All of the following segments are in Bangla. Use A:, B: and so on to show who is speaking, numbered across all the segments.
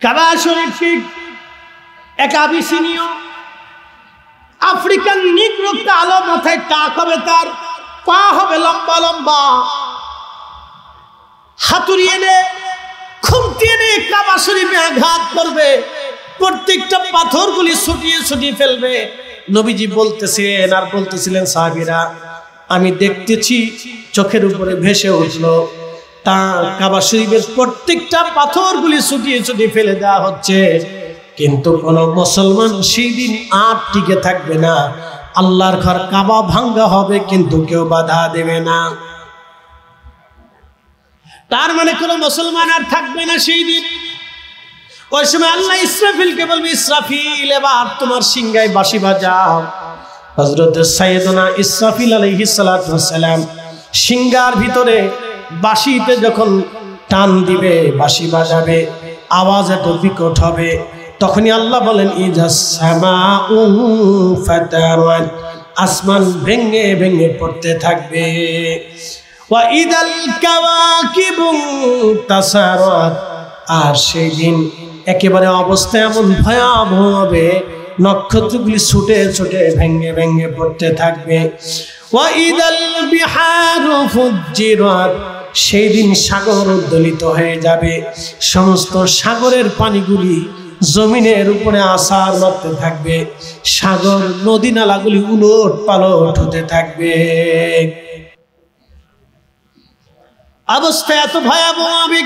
A: কাবা শরীফ ঠিক এক আবিসিনীয় আফ্রিকান নিগ্রো, কালো, মাথায় টাক হবে, তার পা হবে লম্বা লম্বা, হাতুড়ি এনে খুন্তি এনে কাবা শরীফে আঘাত করবে, প্রত্যেকটা পাথরগুলি ছুটিয়ে ছুটিয়ে ফেলবে। নবীজি বলতেছিলেন আর বলতেছিলেন, সাহাবীরা আমি দেখতেছি চোখের উপরে ভেসে উঠলো, তা কাবা শরীফের প্রত্যেকটা পাথরগুলি ছুটিয়ে ছুটিয়ে ফেলে দেওয়া হচ্ছে, কিন্তু কোন মুসলমান সেই দিন আর টিকে থাকবে না। আল্লাহর ঘর কাবা ভাঙ্গা হবে, কিন্তু কেউ বাধা দেবে না। তার মানে কোন মুসলমান আর থাকবে না সেই দিন। ওই সময় আল্লাহ ইসরাফিলকে বলবে, ইসরাফিল এবার তোমার সিংহায় বাঁশি বাজাও। হযরত সাইয়েদনা ইসরাফিল আলাইহিস সালাতু ওয়াস সালাম সিংহার ভিতরে বাঁশিতে যখন টান দিবে, বাঁশি বাজাবে, আওয়াজ এত বিকট হবে, তখনই আল্লাহ বলেন, ইজাস সামাউ ফাতারাত, আসমান ভেঙে ভেঙে পড়তে থাকবে। ওয়া ইদাল কাওয়াকিবু তাসারাত, আর সেই দিন একেবারে অবস্থা এমন ভয়াবহ হবে, নক্ষত্রগুলি ছুটে ছুটে ভেঙে ভেঙে পড়তে থাকবে। ওয়া ইদাল বিহারু ফুজ্জিরাত, সেই দিন সাগর উদ্দোলিত হয়ে যাবে, সমস্ত সাগরের পানিগুলি জমিনের উপরে আছাড় মারতে থাকবে, সাগর নদী নালাগুলি উলট পালট হতে থাকবে। অবস্থা এত ভয়াবহ হবে।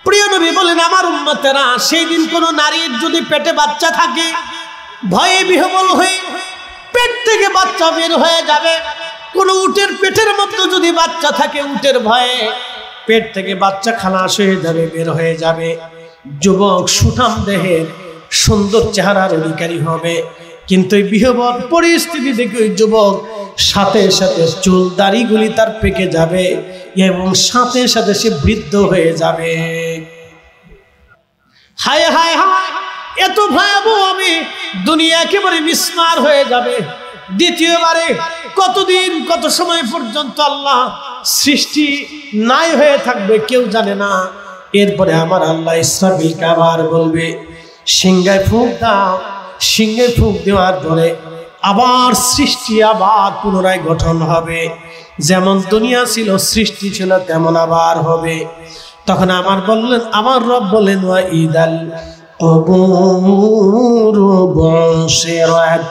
A: প্রিয় নবী বলেন, আমার উম্মতেরা, সেই দিন কোন নারীর যদি পেটে বাচ্চা থাকে, ভয়ে বিহ্বল হয়ে পেট থেকে বাচ্চা বের হয়ে যাবে। কোন উটের পেটের মধ্যে যদি বাচ্চা থাকে, উটের ভয়ে পেট থেকে বাচ্চা খালাস হয়ে যাবে, বের হয়ে যাবে। যুবক সুঠাম দেহের সুন্দর চেহারার অধিকারী হবে, কিন্তু এই বিহ্বল পরিস্থিতি দেখে ওই যুবক সাথে সাথে চুল দাড়িগুলি তার পেকে যাবে এবং সাথে সাথে সে বৃদ্ধ হয়ে যাবে। হায় হায় হায়, এত ভয়াবহ হবে, দুনিয়া একেবারে বিস্মার হয়ে যাবে। দ্বিতীয়বারে কতদিন কত সময় পর্যন্ত আল্লাহ সৃষ্টি নাই হয়ে থাকবে কেউ জানে না। এরপরে আমার আল্লাহ ইসরাফিলকে আবার বলবে, সিংহায় ফুঁক দাও। সিংহায় ফুঁক দেওয়ার পরে আবার সৃষ্টি আবার পুনরায় গঠন হবে, যেমন দুনিয়া ছিল সৃষ্টি ছিল তেমন আবার হবে। তখন আমার রব বলেন, ওয়া ইদাল কুবুরু বুশিরাত,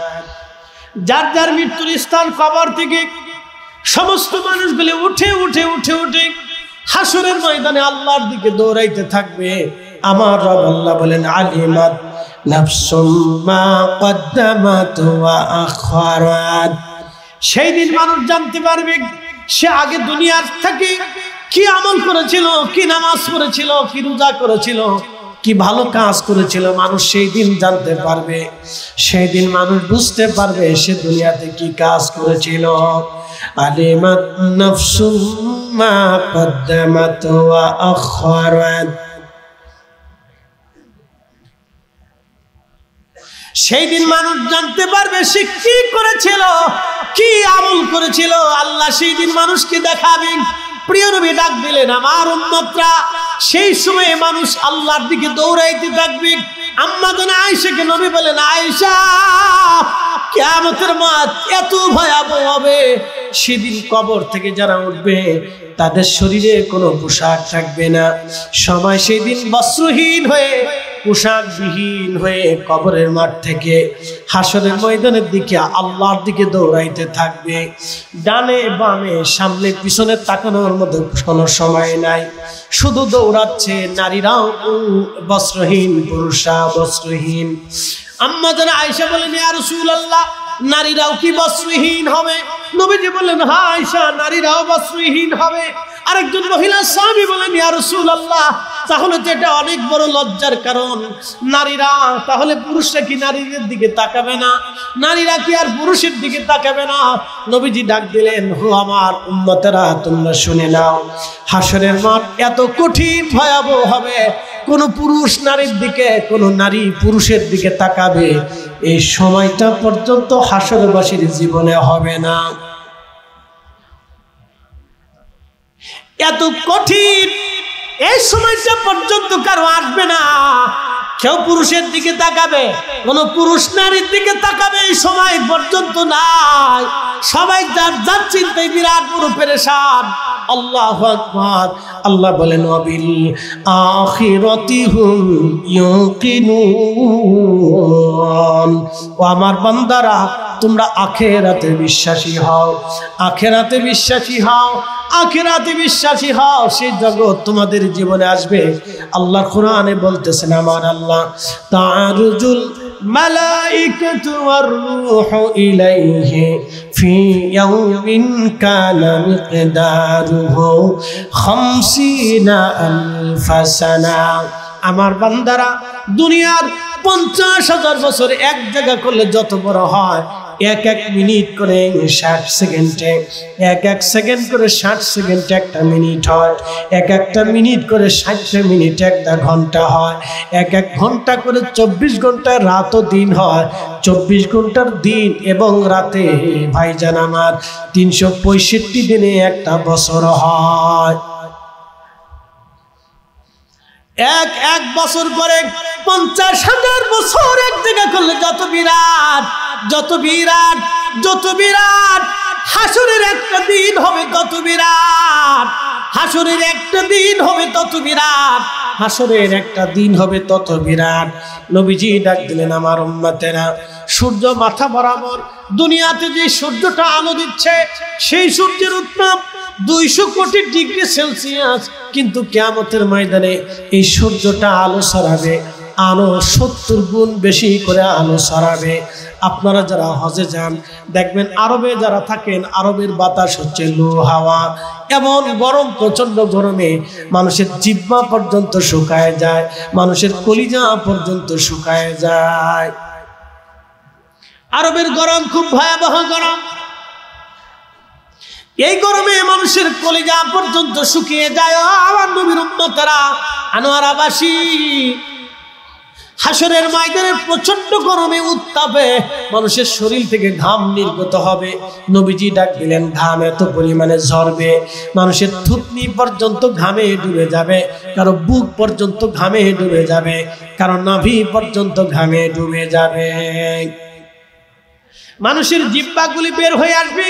A: যার যার মৃত্যুর স্থান কবর থেকে সমস্ত মানুষগুলি উঠে উঠে উঠে উঠে হাসরের ময়দানে আল্লাহর দিকে দৌড়াইতে থাকবে। আমার রব আল্লাহ বলেন, আলিমাত নাফসুম মা কদ্দামাত ওয়া আখারাত, সেই দিন মানুষ জানতে পারবে সে আগে দুনিয়ার থেকে কি আমল করেছিল, কি নামাজ পড়েছিল, কি রোজা করেছিল, কি ভালো কাজ করেছিল। মানুষ সেই দিন জানতে পারবে, সেই দিন মানুষ বুঝতে পারবে সে দুনিয়াতে কি কাজ করেছিল। আলিমাত নাফসুম মা কদ্দামাত ওয়া আখারাত, সেই দিন মানুষ জানতে পারবে সে কি করেছিল, কি আমল করেছিল। আল্লাহ সেই দিন মানুষকে দেখাবেন। প্রিয় নবী ডাক দিলেন, আমার উম্মতরা, সেই সময়ে মানুষ আল্লাহর দিকে দৌড়াইতে থাকবে। আম্মা জান আয়েশাকে নবী বলেন, আয়েশা, কিয়ামতের মাঠ এত ভয়াবহ হবে, সেদিন কবর থেকে যারা উঠবে তাদের শরীরে কোনো পোশাক থাকবে না। সবাই সেই দিন বস্ত্রহীন হয়ে, পোশাকবিহীন হয়ে কবরের মাঠ থেকে হাসরের ময়দানের দিকে আল্লাহর দিকে দৌড়াইতে থাকবে। ডানে বামে সামনে পিছনে তাকানোর মতো কোনো সময় নাই, শুধু দৌড়াচ্ছে। নারীরাও বস্ত্রহীন, পুরুষরা বস্ত্রহীন। আম্মা জান আয়েশা বলেন, ইয়া রাসূলুল্লাহ, নারীরাও কি বস্ত্রহীন হবে? নবীজি বললেন, হ্যাঁ আয়েশা, নারীরাও বস্ত্রহীন হবে। আরেকজন মহিলা সাহাবী বলেন, ইয়া রাসূলুল্লাহ, তাহলে তো এটা অনেক বড় লজ্জার কারণ। নারীরা তাহলে, পুরুষরা কি নারীদের দিকে তাকাবে না? নারীরা কি আর পুরুষের দিকে তাকাবে না? নবীজি ডাক দিলেন, হো আমার উম্মতেরা, তোমরা শুনে নাও, হাসরের মাঠ এত কঠিন ভয়াবহ হবে, কোন পুরুষ নারীর দিকে, কোন নারী পুরুষের দিকে তাকাবে এই সময়টা পর্যন্ত হাসরবাসীর জীবনে হবে না। এত কঠিন এই সময়টা পর্যন্ত কারো আসবে না। কেউ পুরুষের দিকে তাকাবে, কোন পুরুষ নারীর দিকে তাকাবে এই সময় পর্যন্ত নাই। সবাই যার যার চিন্তায় বিরাট বড় পেরেশান। আল্লাহু আকবার। আল্লাহ বলেন ওয়াবিল আখিরাতি হুম ইউকিনুন। ও আমার বান্দারা, তোমরা আখিরাতে বিশ্বাসী হও, আখিরাতে বিশ্বাসী হও, আখিরাতে বিশ্বাসী হও। সেই জগৎ তোমাদের জীবনে আসবে। আল্লাহ কোরআনে বলতেছেন, আমার আল্লাহ তারুজুল মালাইকাতু ওয়ার রূহু ইলাইহি ফি ইয়াউমিন কানা মিকদারুহু 50 আলফা সানা। আমার বান্দারা, দুনিয়ার 50,000 বছর এক জায়গা করলে যত বড় হয়, এক এক মিনিট করে 60 সেকেন্ডে, এক এক সেকেন্ড করে 60 সেকেন্ডে একটা মিনিট হয়, এক একটা মিনিট করে 60 মিনিটে একটা ঘন্টা হয়, এক এক ঘন্টা করে 24 ঘন্টায় রাত ও দিন হয়, 24 ঘন্টার দিন এবং রাতে ভাইজান আমার 365 দিনে একটা বছর হয়। এক বছর করে 50,000 বছর এক জায়গা করলে যত বিরাট, যত বিরাট, যত বিরাট হাসরের একটা দিন হবে, তত বিরাট হাসরের একটা দিন হবে, তত বিরাট হাসরের একটা দিন হবে, তত বিরাট। নবীজি ডাক দিলেন, আমার উম্মতেরা, সূর্য মাথা বরাবর দুনিয়াতে যে সূর্যটা আলো দিচ্ছে, সেই সূর্যের উত্তাপ 200 কোটি ডিগ্রি সেলসিয়াস, কিন্তু কিয়ামতের ময়দানে এই সূর্যটা আলো ছড়াবে, আলো 70 গুণ বেশি করে আলো ছড়াবে। আপনারা যারা হজে যান দেখবেন, আরবে যারা থাকেন, আরবের বাতাস হচ্ছে লো হাওয়া, এমন গরম, প্রচন্ড গরমে মানুষের জিহ্বা পর্যন্ত শুকায় যায়, মানুষের কলিজা পর্যন্ত শুকায় যায়। আরবের গরম খুব ভয়াবহ গরম। এই গরমে মানুষের কলিজা পর্যন্ত শুকিয়ে যায়। আমার নবীর উম্মতেরা, আনোয়ারাবাসী, হাসরের ময়দানে প্রচন্ড গরমে, উত্তাপে মানুষের শরীর থেকে ঘাম নির্গত হবে। নবীজি ডাক দিলেন, ঘাম এত পরিমাণে ঝরবে, মানুষের থুতনি পর্যন্ত ঘামে ডুবে যাবে, কারো বুক পর্যন্ত ঘামে ডুবে যাবে, কারো নাভি পর্যন্ত ঘামে ডুবে যাবে। মানুষের জিহ্বাগুলি বের হয়ে আসবে।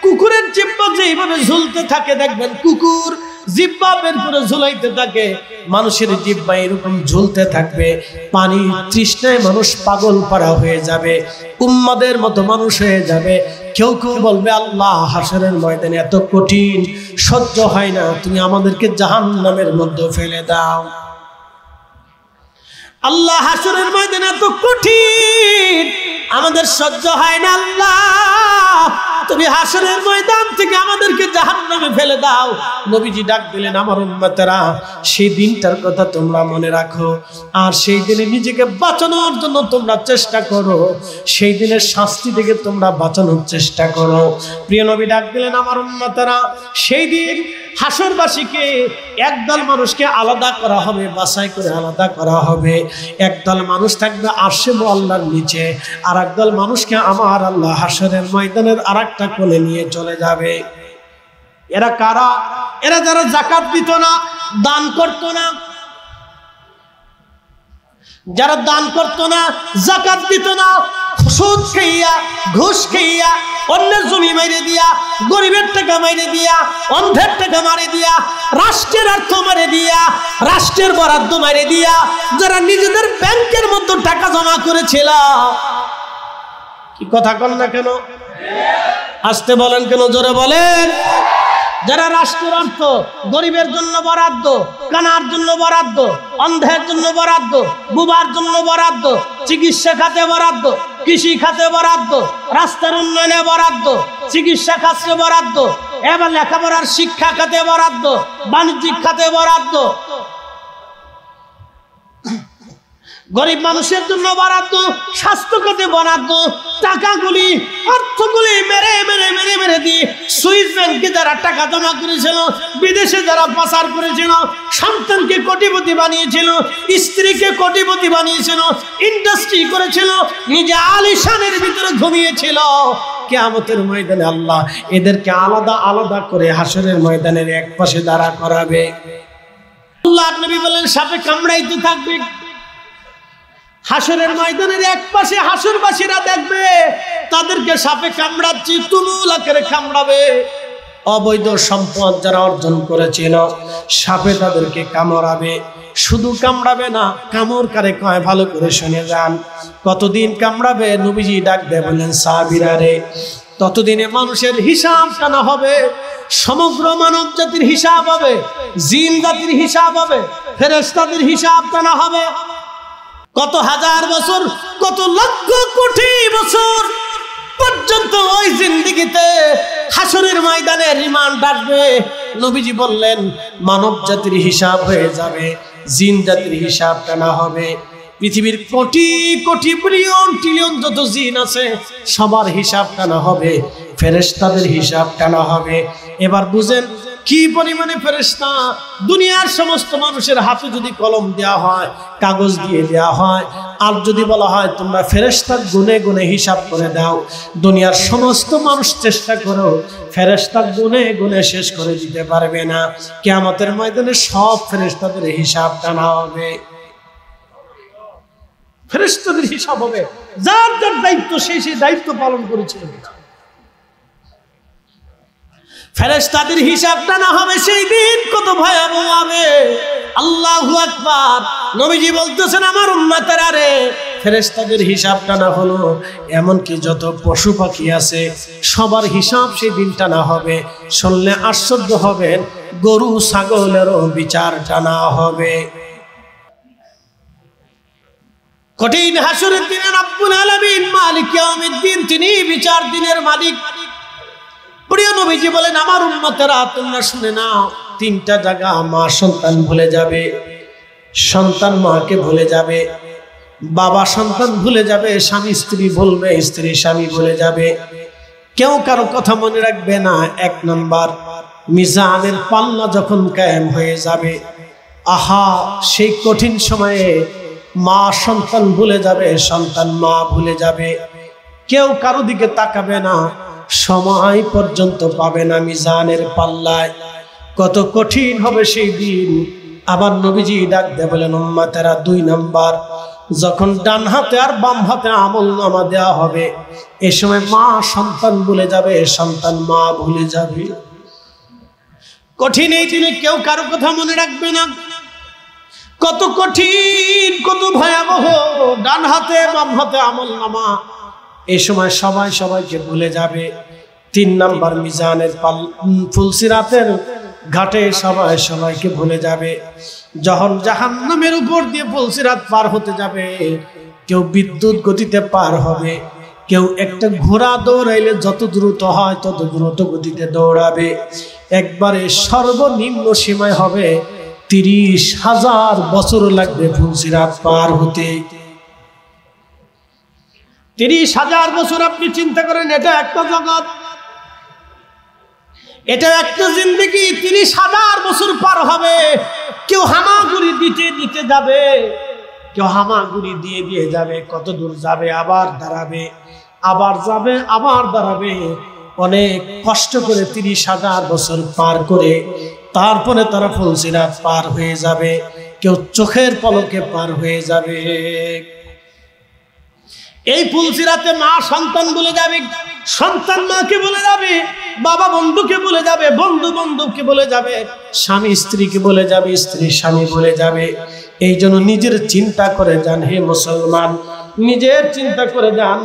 A: কুকুরের জিহ্বা যেইভাবে ঝুলতে থাকে, দেখবেন কুকুর জিহ্বা বের করে ঝুলাইতে থাকে, মানুষের জিহ্বা এরকম ঝুলতে থাকবে। পানি তৃষ্ণায় মানুষ পাগল পারা হয়ে যাবে, উম্মাদের মতো মানুষ হয়ে যাবে। কেউ কেউ বলবে, আল্লাহ, হাসরের ময়দানে এত কঠিন, সহ্য হয় না, তুমি আমাদেরকে জাহান্নামের মধ্যে ফেলে দাও। আল্লাহ, হাসরের ময়দানে এত কঠিন, আমাদের সহ্য হয় না, আল্লাহ তুমি হাসরের ময়দান থেকে আমাদেরকে জাহান্নামে ফেলে দাও। নবীজি ডাক দিলেন, আমার উম্মতেরা, সেই দিনটার কথা তোমরা মনে রাখো, আর সেই দিনে নিজেকে বাঁচানোর জন্য তোমরা চেষ্টা করো, সেই দিনের শাস্তি থেকে তোমরা বাঁচানোর চেষ্টা করো। প্রিয় নবী ডাক দিলেন, আমার উম্মতেরা, সেই দিন হাসরবাসীকে একদল মানুষকে আলাদা করা হবে, বাছাই করে আলাদা করা হবে। একদল মানুষ থাকবে আরশে আল্লাহর নিচে, আর একদল মানুষকে আমার আল্লাহ হাসরের ময়দানের আরেকটা কোণে নিয়ে চলে যাবে। এরা কারা? এরা যারা যাকাত দিত না, দান করত না, যারা দান করত না, যাকাত দিত না, সুদ খাইয়া, ঘুষ খাইয়া, অন্যের জমি মাইরে দিয়া, গরিবের টাকা মাইরে দিয়া, অন্ধের টাকা মারে দিয়া, রাষ্ট্রের অর্থ মারে দিয়া, রাষ্ট্রের বরাদ্দ মারে দিয়া, যারা নিজেদের ব্যাংকের মধ্যে টাকা জমা করেছিল। কি কথা কন না কেন? আসতে বলেন কেন? জোরে বলেন। যারা রাষ্ট্রের অর্থ গরিবের জন্য বরাদ্দ, কানার জন্য বরাদ্দ, অন্ধের জন্য বরাদ্দ, বুবার জন্য বরাদ্দ, চিকিৎসা খাতে বরাদ্দ, কৃষি খাতে বরাদ্দ, রাস্তার উন্নয়নে বরাদ্দ, চিকিৎসা খাতে বরাদ্দ, এবার লেখাপড়ার শিক্ষা খাতে বরাদ্দ, বাণিজ্যিক খাতে বরাদ্দ, গরিব মানুষের জন্য বরাদ্দ, স্বাস্থ্য খাতে বরাদ্দ, টাকাগুলি, অর্থগুলি মেরে মেরে মেরে মেরে দিয়ে সুইস ব্যাংকে যারা টাকা জমা করেছিল, বিদেশে যারা পাচার করেছিল, সন্তানকে কোটিপতি বানিয়েছিল, স্ত্রীকে কোটিপতি বানিয়েছিল, ইন্ডাস্ট্রি করেছিল, নিজে আলিশানের ভিতরে ঘুমিয়েছিল, কিয়ামতের ময়দানে আল্লাহ এদেরকে আলাদা আলাদা করে হাসরের ময়দানের এক পাশে দাঁড়া করাবে। আল্লাহর নবী বলেন, সাপে কামড়াইতে থাকবে, হাসরের ময়দানের এক পাশে হাসরবাসীরা দেখবে তাদেরকে সাপে কামড়াচ্ছে, তুমুল আকারে কামড়াবে। অবৈধ সম্পদ যারা অর্জন করেছিল সাপে তাদেরকে কামড়াবে। শুধু কামড়াবে না, কামড় কারে কয় ভালো করে শুনে যান। কতদিন কামড়াবে? নবীজি ডাক দিয়ে বললেন, সাহাবীরা রে, ততদিনে মানুষের হিসাব টানা হবে, সমগ্র মানব জাতির হিসাব হবে, জিন জাতির হিসাব হবে, ফেরেশতাদের হিসাব টানা হবে। কত হাজার বছর, কত লক্ষ কোটি বছর পর্যন্ত ওই জিন্দেগিতে হাসরের ময়দানে রিমান্ড আসবে। নবীজি বললেন মানব জাতির হিসাব হয়ে যাবে, জিন জাতির হিসাব টানা হবে। পৃথিবীর কোটি কোটি বিলিয়ন ট্রিলিয়ন যত জিন আছে সবার হিসাব টানা হবে, ফেরেশতাদের হিসাব টানা হবে। এবার বুঝেন কি পরিমাণে ফেরেশতা। দুনিয়ার সমস্ত মানুষের হাতে যদি কলম দেওয়া হয়, কাগজ দিয়ে দেওয়া হয়, আর যদি বলা হয় তোমরা ফেরেশতা গুনে গুনে হিসাব করে দাও, দুনিয়ার সমস্ত মানুষ চেষ্টা করো, ফেরেশতা গুনে গুনে শেষ করে দিতে পারবে না। কিয়ামতের ময়দানে সব ফেরেশতাদের হিসাব টানা হবে, ফেরেশতাদের হিসাব হবে। যার যার দায়িত্ব সেই সেই দায়িত্ব পালন করেছিল। ফেরেশতাদের হিসাব টানা হবে সেই দিন, কত ভয়াবহ হবে। আল্লাহু আকবার। নবীজি বলতেছেন আমার উম্মতেরা রে, ফেরেশতাদের হিসাব টানা হলো, এমনকি যত পশু পাখি আছে সবার হিসাব সেই দিন টানা হবে। শুনলে আশ্চর্য হবেন, গরু ছাগলেরও বিচার টানা হবে। কঠিন হাসরের দিনে রব্বুল আলামিন মালিক ইয়াউমিদ্দিন, তিনি বিচার দিনের মালিক। প্রিয় নবীজি বলেন আমার উম্মতেরা তোমরা শুনে নাও, তিনটা জায়গা মা সন্তান ভুলে যাবে, সন্তান মাকে ভুলে যাবে, বাবা সন্তান ভুলে যাবে, স্বামী স্ত্রী বলবে, স্ত্রী স্বামী ভুলে যাবে, কেউ কারো কথা মনে রাখবে না। এক নাম্বার, মিজানের পাল্লা যখন কায়েম হয়ে যাবে, আহা সেই কঠিন সময়ে মা সন্তান ভুলে যাবে, সন্তান মা ভুলে যাবে, কেউ কারো দিকে তাকাবে না, সময় পর্যন্ত পাবে না মিজানের পাল্লায়। কত কঠিন হবে সেই দিন। আবার নবীজি ডাক দিয়ে বলেন উম্মতেরা, দুই নাম্বার, যখন ডান হাতে আর বাম হাতে আমলনামা দেওয়া হবে, এ সময় মা সন্তান ভুলে যাবে, সন্তান মা ভুলে যাবে। কঠিন এই দিনে কেউ কারো কথা মনে রাখবে না। কত কঠিন, কত ভয়াবহ। ডান হাতে বাম হাতে আমলনামা, এই সময় সবাই সবাইকে ভুলে যাবে। তিন নাম্বার, মিজানের ফুলসিরাতের ঘাটে সবাই সবাইকে ভুলে যাবে। যখন জাহান্নামের উপর দিয়ে ফুলসিরাত পার হতে যাবে, কেউ বিদ্যুৎ গতিতে পার হবে, কেউ একটা ঘোড়া দৌড়াইলে যত দ্রুত হয় তত দ্রুত গতিতে দৌড়াবে। একবারে সর্বনিম্ন সীমায় হবে 30,000 বছর লাগবে ফুলসিরাত পার হতে। 30,000 বছর আপনি চিন্তা করেন, এটা একটা জগৎ, এটা একটা জিন্দেগি। 30,000 বছর পার হবে। কেউ হামাগুড়ি দিতে দিতে যাবে, কেউ হামাগুড়ি দিয়ে দিয়ে যাবে, কত দূর যাবে, আবার দাঁড়াবে, আবার যাবে, আবার দাঁড়াবে। অনেক কষ্ট করে 30,000 বছর পার করে তারপরে তারা ফুলসিরাত পার হয়ে যাবে। কেউ চোখের পলকে পার হয়ে যাবে। এই ফুলসিরাতে মা সন্তান বলে যাবে, সন্তান মাকে বলে যাবে, বাবা বন্ধুকে বলে যাবে, বন্ধু বন্ধুকে বলে যাবে, স্বামী স্ত্রীকে বলে যাবে, স্ত্রী স্বামী বলে যাবে। এই জন্য নিজের চিন্তা করে যান হে মুসলমান, নিজের চিন্তা করে যান,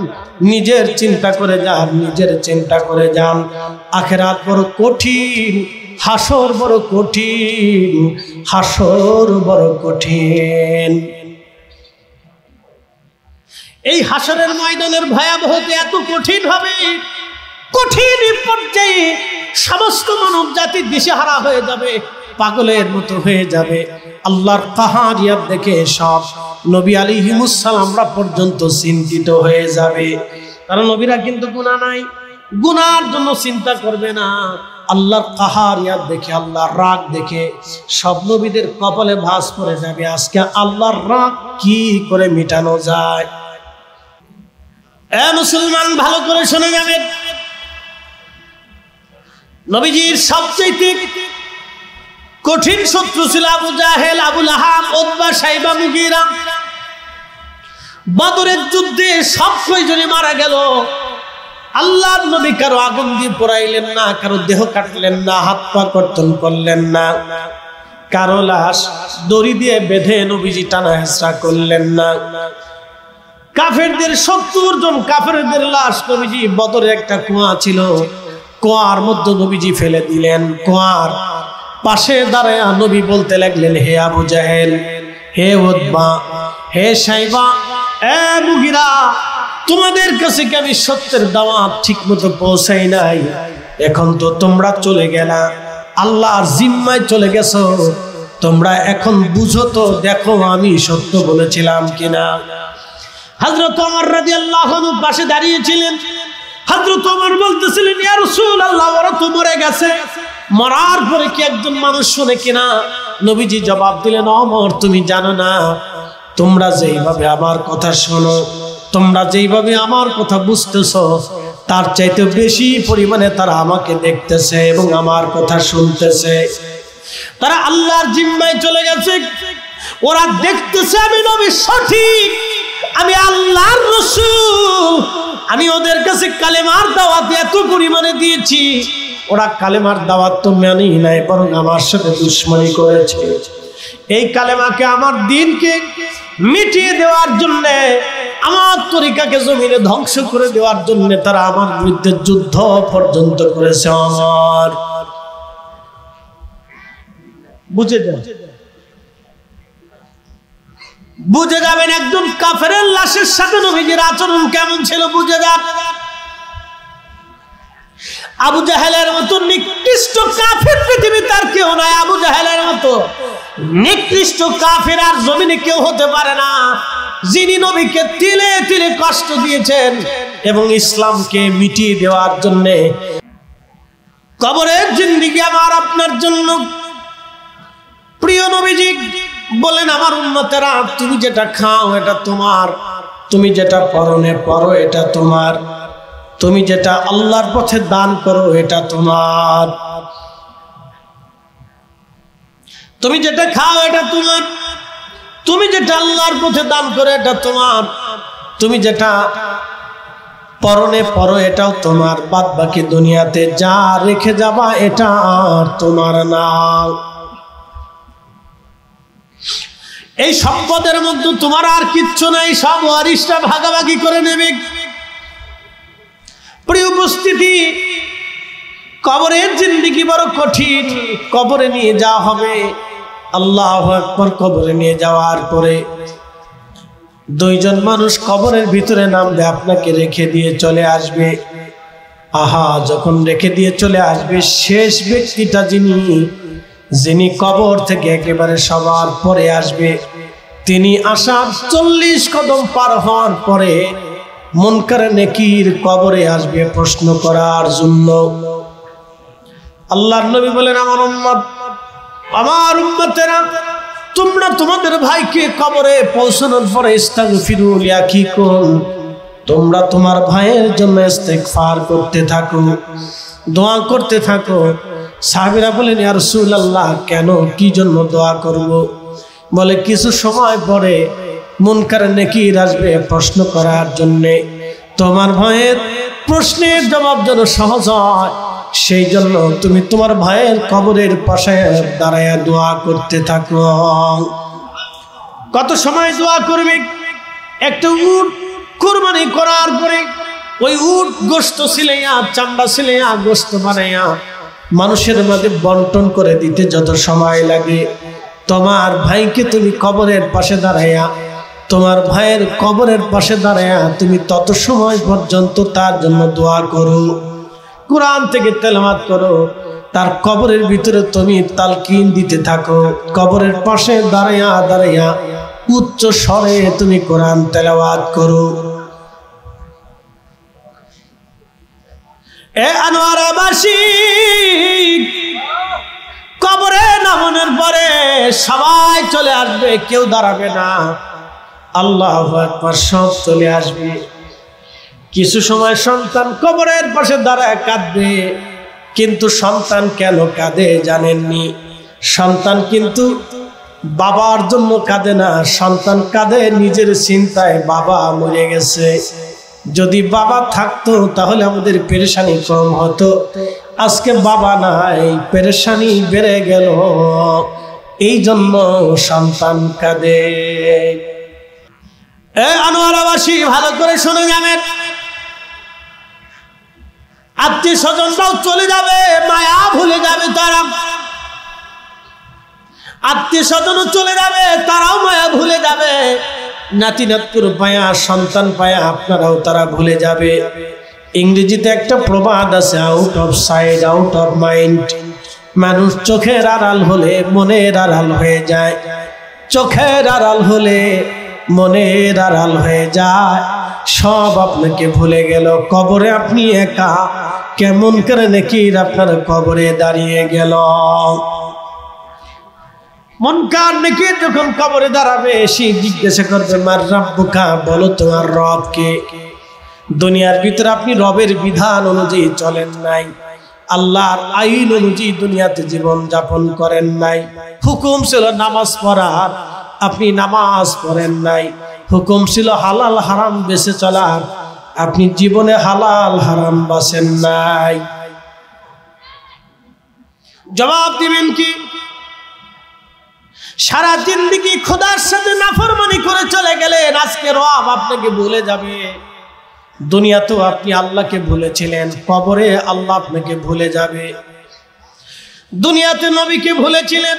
A: নিজের চিন্তা করে যান, নিজের চিন্তা করে যান। আখিরাত বড় কঠিন, হাসর বড় কঠিন, হাসর বড় কঠিন। এই হাসরের ময়দানের ভয়াবহতা এত কঠিন হবে, কঠিন পর্যায়ে সমস্ত মানব জাতি দিশেহারা হয়ে যাবে, পাগলের মতো হয়ে যাবে। আল্লাহর কাহারিয়াত দেখে সব নবী আলাইহিমুস সালামরা পর্যন্ত চিন্তিত হয়ে যাবে। কারণ নবীরা কিন্তু গুনাহ নাই, গুনার জন্য চিন্তা করবে না। আল্লাহর কাহারিয়াত দেখে, আল্লাহর রাগ দেখে সব নবীদের কপালে ভাঁজ পড়ে যাবে। আজকে আল্লাহর রাগ কি করে মিটানো যায়? মুসলমান ভালো করে শুনে যাবেন, নবীজির সবচেয়ে কঠিন শত্রু ছিল আবু জাহেল, আবু লাহাব, উতবা, শাইবা, মুগীরা। বদরের যুদ্ধে সব কয়জনই মারা গেল। আল্লাহর নবী কারো আগুন দিয়ে পোড়াইলেন না, কারো দেহ কাটলেন না, হাত পা কর্তন করলেন না, কারো লাশ দড়ি দিয়ে বেঁধে নবীজি টানা হেঁচড়া করলেন না। কাফেরদের 70 জন কাফেরদের লাশ নবীজি বদরের একটা কুয়া ছিল, কুয়ার মধ্যে নবীজি ফেলে দিলেন। কুয়ার পাশে দাঁড়ায় নবী বলতে লাগলেন, হে আবু জাহেল, হে উতবা, হে সাইবা, হে মুগিরা, তোমাদের কাছে কি আমি সত্যের দাওয়াত ঠিক মতো পৌঁছাই নাই? এখন তো তোমরা চলে গেলা, আল্লাহর জিম্মায় চলে গেছো, তোমরা এখন বুঝো তো, দেখো আমি সত্য বলেছিলাম কিনা। হযরত ওমর রাদিয়াল্লাহু আনহু পাশে দাঁড়িয়ে ছিলেন। হযরত ওমর বলতেছিলেন, ইয়া রাসূলুল্লাহ, ওরা তো মরে গেছে, মরার পরে কি একজন মানুষ শুনে কিনা? নবীজি জবাব দিলেন, ওমর তুমি জানো না, তোমরা যেইভাবে আমার কথা শোনো, তোমরা যেইভাবে আমার কথা বুঝতেছো, তার চাইতে বেশি পরিমাণে তারা আমাকে দেখতেছে এবং আমার কথা শুনতেছে। তারা আল্লাহর জিম্মায় চলে গেছে, ওরা দেখতেছে আমি নবী সঠিক, আমি আল্লাহর রাসূল, আমি ওদের কাছে কালেমার দাওয়াত এত পরিমাণে দিয়েছি, ওরা কালেমার দাওয়াত তো মেনেই নাই, বরং আমার সাথে দুশমনি করেছে। এই কালেমাকে, আমার দ্বীনকে মিটিয়ে দেওয়ার জন্য, আমার তরিকাকে জমিনে ধ্বংস করে দেওয়ার জন্য তারা আমার বিরুদ্ধে যুদ্ধ পর্যন্ত করেছে। আমার বুঝে যান, বুঝে যাবেন একজন কাফেরের লাশের সাথে নবীজির আচরণ কেমন ছিল, বুঝে যান। আবু জাহেলের মতো নিকৃষ্ট কাফের পৃথিবীতে আর কেউ নাই। আবু জাহেলের মতো নিকৃষ্ট কাফের আর জমিনে কেউ হতে পারে না, যিনি নবীকে তিলে তিলে কষ্ট দিয়েছেন এবং ইসলামকে মিটিয়ে দেওয়ার জন্য। কবরের জিন্দেগি আমার আপনার জন্য। প্রিয় নবীজি বলেন, আমার উম্মতেরা, তুমি যেটা খাও এটা তোমার, তুমি যেটা পরনে পরো এটা তোমার, তুমি যেটা আল্লাহর পথে দান করো এটা তোমার, তুমি যেটা খাও এটা তোমার, তুমি যেটা আল্লাহর পথে দান করো এটা তোমার, তুমি যেটা পরনে পরো এটাও তোমার, বাদ বাকি দুনিয়াতে যা রেখে যাবা এটা আর তোমার না। এই সম্পদের মধ্যে তোমার আর কিচ্ছু নাই, সব ওয়ারিশরা ভাগাভাগি করে নেবে। প্রিয় উপস্থিতি, কবরের জিন্দেগি বড় কঠিন। কবরে নিয়ে যাওয়া হবে, আল্লাহু আকবার। কবরে নিয়ে যাওয়ার পরে দুইজন মানুষ কবরের ভিতরে নামবে, আপনাকে রেখে দিয়ে চলে আসবে। আহা, যখন রেখে দিয়ে চলে আসবে, শেষ ব্যক্তিটা যিনি কবর থেকে একেবারে সবার পরে আসবে, তিনি আসার 40 কদম পার হওয়ার পরে মুনকার নেকির কবরে আসবে প্রশ্ন করার জন্য। আল্লাহর নবী বলেন, আমার উম্মতেরা, তোমরা তোমাদের ভাইকে কবরে পৌঁছানোর পরে ইস্তাগফিরু লিআখিকুম, তোমরা তোমার ভাইয়ের জন্য ইস্তেগফার করতে থাকো, দোয়া করতে থাকো। সাহাবীরা বলেন, ইয়া রাসূলুল্লাহ, কেন, কি জন্য দোয়া করব? বলে, কিছু সময় পরে মুনকার নেকির আসবে প্রশ্ন করার জন্য, তোমার ভাইয়ের প্রশ্নের জবাব যেন সহজ হয়, সেই জন্য তুমি তোমার ভাইয়ের কবরের পাশে দাঁড়ায় দোয়া করতে থাকো। কত সময় দোয়া করবে? একটা উট কুরবানি করার পরে ওই উট গোশত ছিলাইয়া, চামড়া ছিলাইয়া, গোশত বানাইয়া মানুষের মাঝে বন্টন করে দিতে যত সময় লাগে, তোমার ভাইকে তুমি কবরের পাশে দাঁড়াইয়া, তোমার ভাইয়ের কবরের পাশে দাঁড়াইয়া তুমি তত সময় পর্যন্ত তার জন্য দোয়া করো, কুরআন থেকে তেলাওয়াত করো, তার কবরের ভিতরে তুমি তালকিন দিতে থাকো, কবরের পাশে দাঁড়াইয়া দাঁড়াইয়া উচ্চ স্বরে তুমি কোরআন তেলাওয়াত করো। এ আনোয়ারাবাসী, কবরে নামানোর পরে সবাই চলে আসবে, কেউ দাঁড়াবে না। আল্লাহু আকবার, সব চলে আসবে। কিছু সময় সন্তান কবরের পাশে দাঁড়ায় কাঁদবে, কিন্তু সন্তান কেন কাঁদে জানেননি? সন্তান কিন্তু বাবার জন্য কাঁদে না, সন্তান কাঁদে নিজের চিন্তায়, বাবা মরে গেছে। যদি বাবা থাকতো তাহলে আমাদের পেরেশানি কম হতো। আজকে বাবা নাই, পেরেশানি বেড়ে গেল, এই জন্য সন্তান কাঁদে। আনোয়ারাবাসী ভালো করে শুনে যাবেন, আত্মীয় স্বজনরাও চলে যাবে, মায়া ভুলে যাবে তারা। আত্মীয় স্বজনও চলে যাবে, তারাও মায়া ভুলে যাবে। নাতি নাতকুর পায়া, সন্তান পায়া আপনারাও তারা ভুলে যাবে। ইংরেজিতে একটা প্রবাদ আছে, out of sight out of mind. মানুষ চোখের আড়াল হলে মনের আড়াল হয়ে যায়, চোখের আড়াল হলে মনের আড়াল হয়ে যায়। সব আপনাকে ভুলে গেল, কবরে আপনি একা, কেমন করে নাকি আপনার কবরে দাঁড়িয়ে গেল। মুনকার নাকির যখন কবরে দাঁড়াবে, সে জিজ্ঞাসা করবে মার রাব্বুকা, বলো তোমার রব কে। দুনিয়ার ভিতরে আপনি রবের বিধান অনুযায়ী চলেন নাই, আল্লাহর আইন অনুযায়ী দুনিয়াতে জীবন যাপন করেন নাই। হুকুম ছিল নামাজ পড়ার, আপনি নামাজ পড়েন নাই। হুকুম ছিল হালাল হারাম বেঁচে চলার, আপনি জীবনে হালাল হারাম বাঁচেন নাই। জবাব দিবেন কি? সারা জিন্দেগি খোদার সাথে নাফরমানি করে চলে গেলেন, আজকে রব আপনাকে ভুলে যাবে। দুনিয়াতেও আপনি আল্লাহকে ভুলেছিলেন, কবরে আল্লাহ আপনাকে ভুলে যাবে। দুনিয়াতে নবীকে ভুলেছিলেন,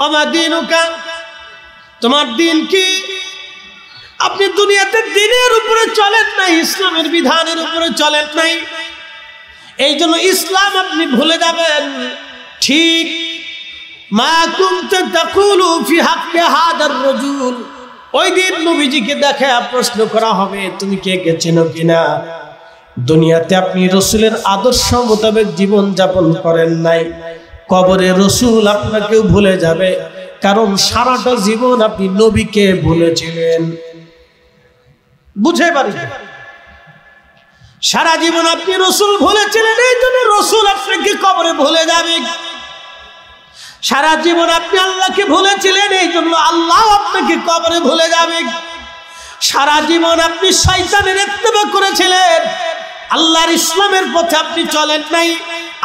A: আমার দিনুকা, তোমার দিন কি? আপনি দুনিয়াতে দিনের উপরে চলেন নাই, ইসলামের বিধানের উপরে চলেন নাই, এই জন্য ইসলাম আপনি ভুলে যাবেন। ঠিক মা কুনতা তাকুলু ফি হাক্কি হাদার রাজুল, ওই দিন নবীজিকে দেখে প্রশ্ন করা হবে তুমি কে কে চেনো কিনা। দুনিয়াতে আপনি রসুলের আদর্শ মোতাবেক জীবন যাপন করেন নাই, কবরে রসুল আপনাকেও ভুলে যাবে, কারণ সারাটা জীবন আপনি নবীকে ভুলেছিলেন। বুঝে পারি? সারা জীবন আপনি রসুল ভুলেছিলেন, এই জন্য রসুল আপনাকে কবরে ভুলে যাবে। সারা জীবন আপনি আল্লাহকে ভুলেছিলেন, এই জন্য আল্লাহ আপনাকে কবরে ভুলে যাবে। সারা জীবন আপনি শয়তানের ইত্তেবা করেছিলেন, আল্লাহর ইসলামের পথে আপনি চলেন নাই,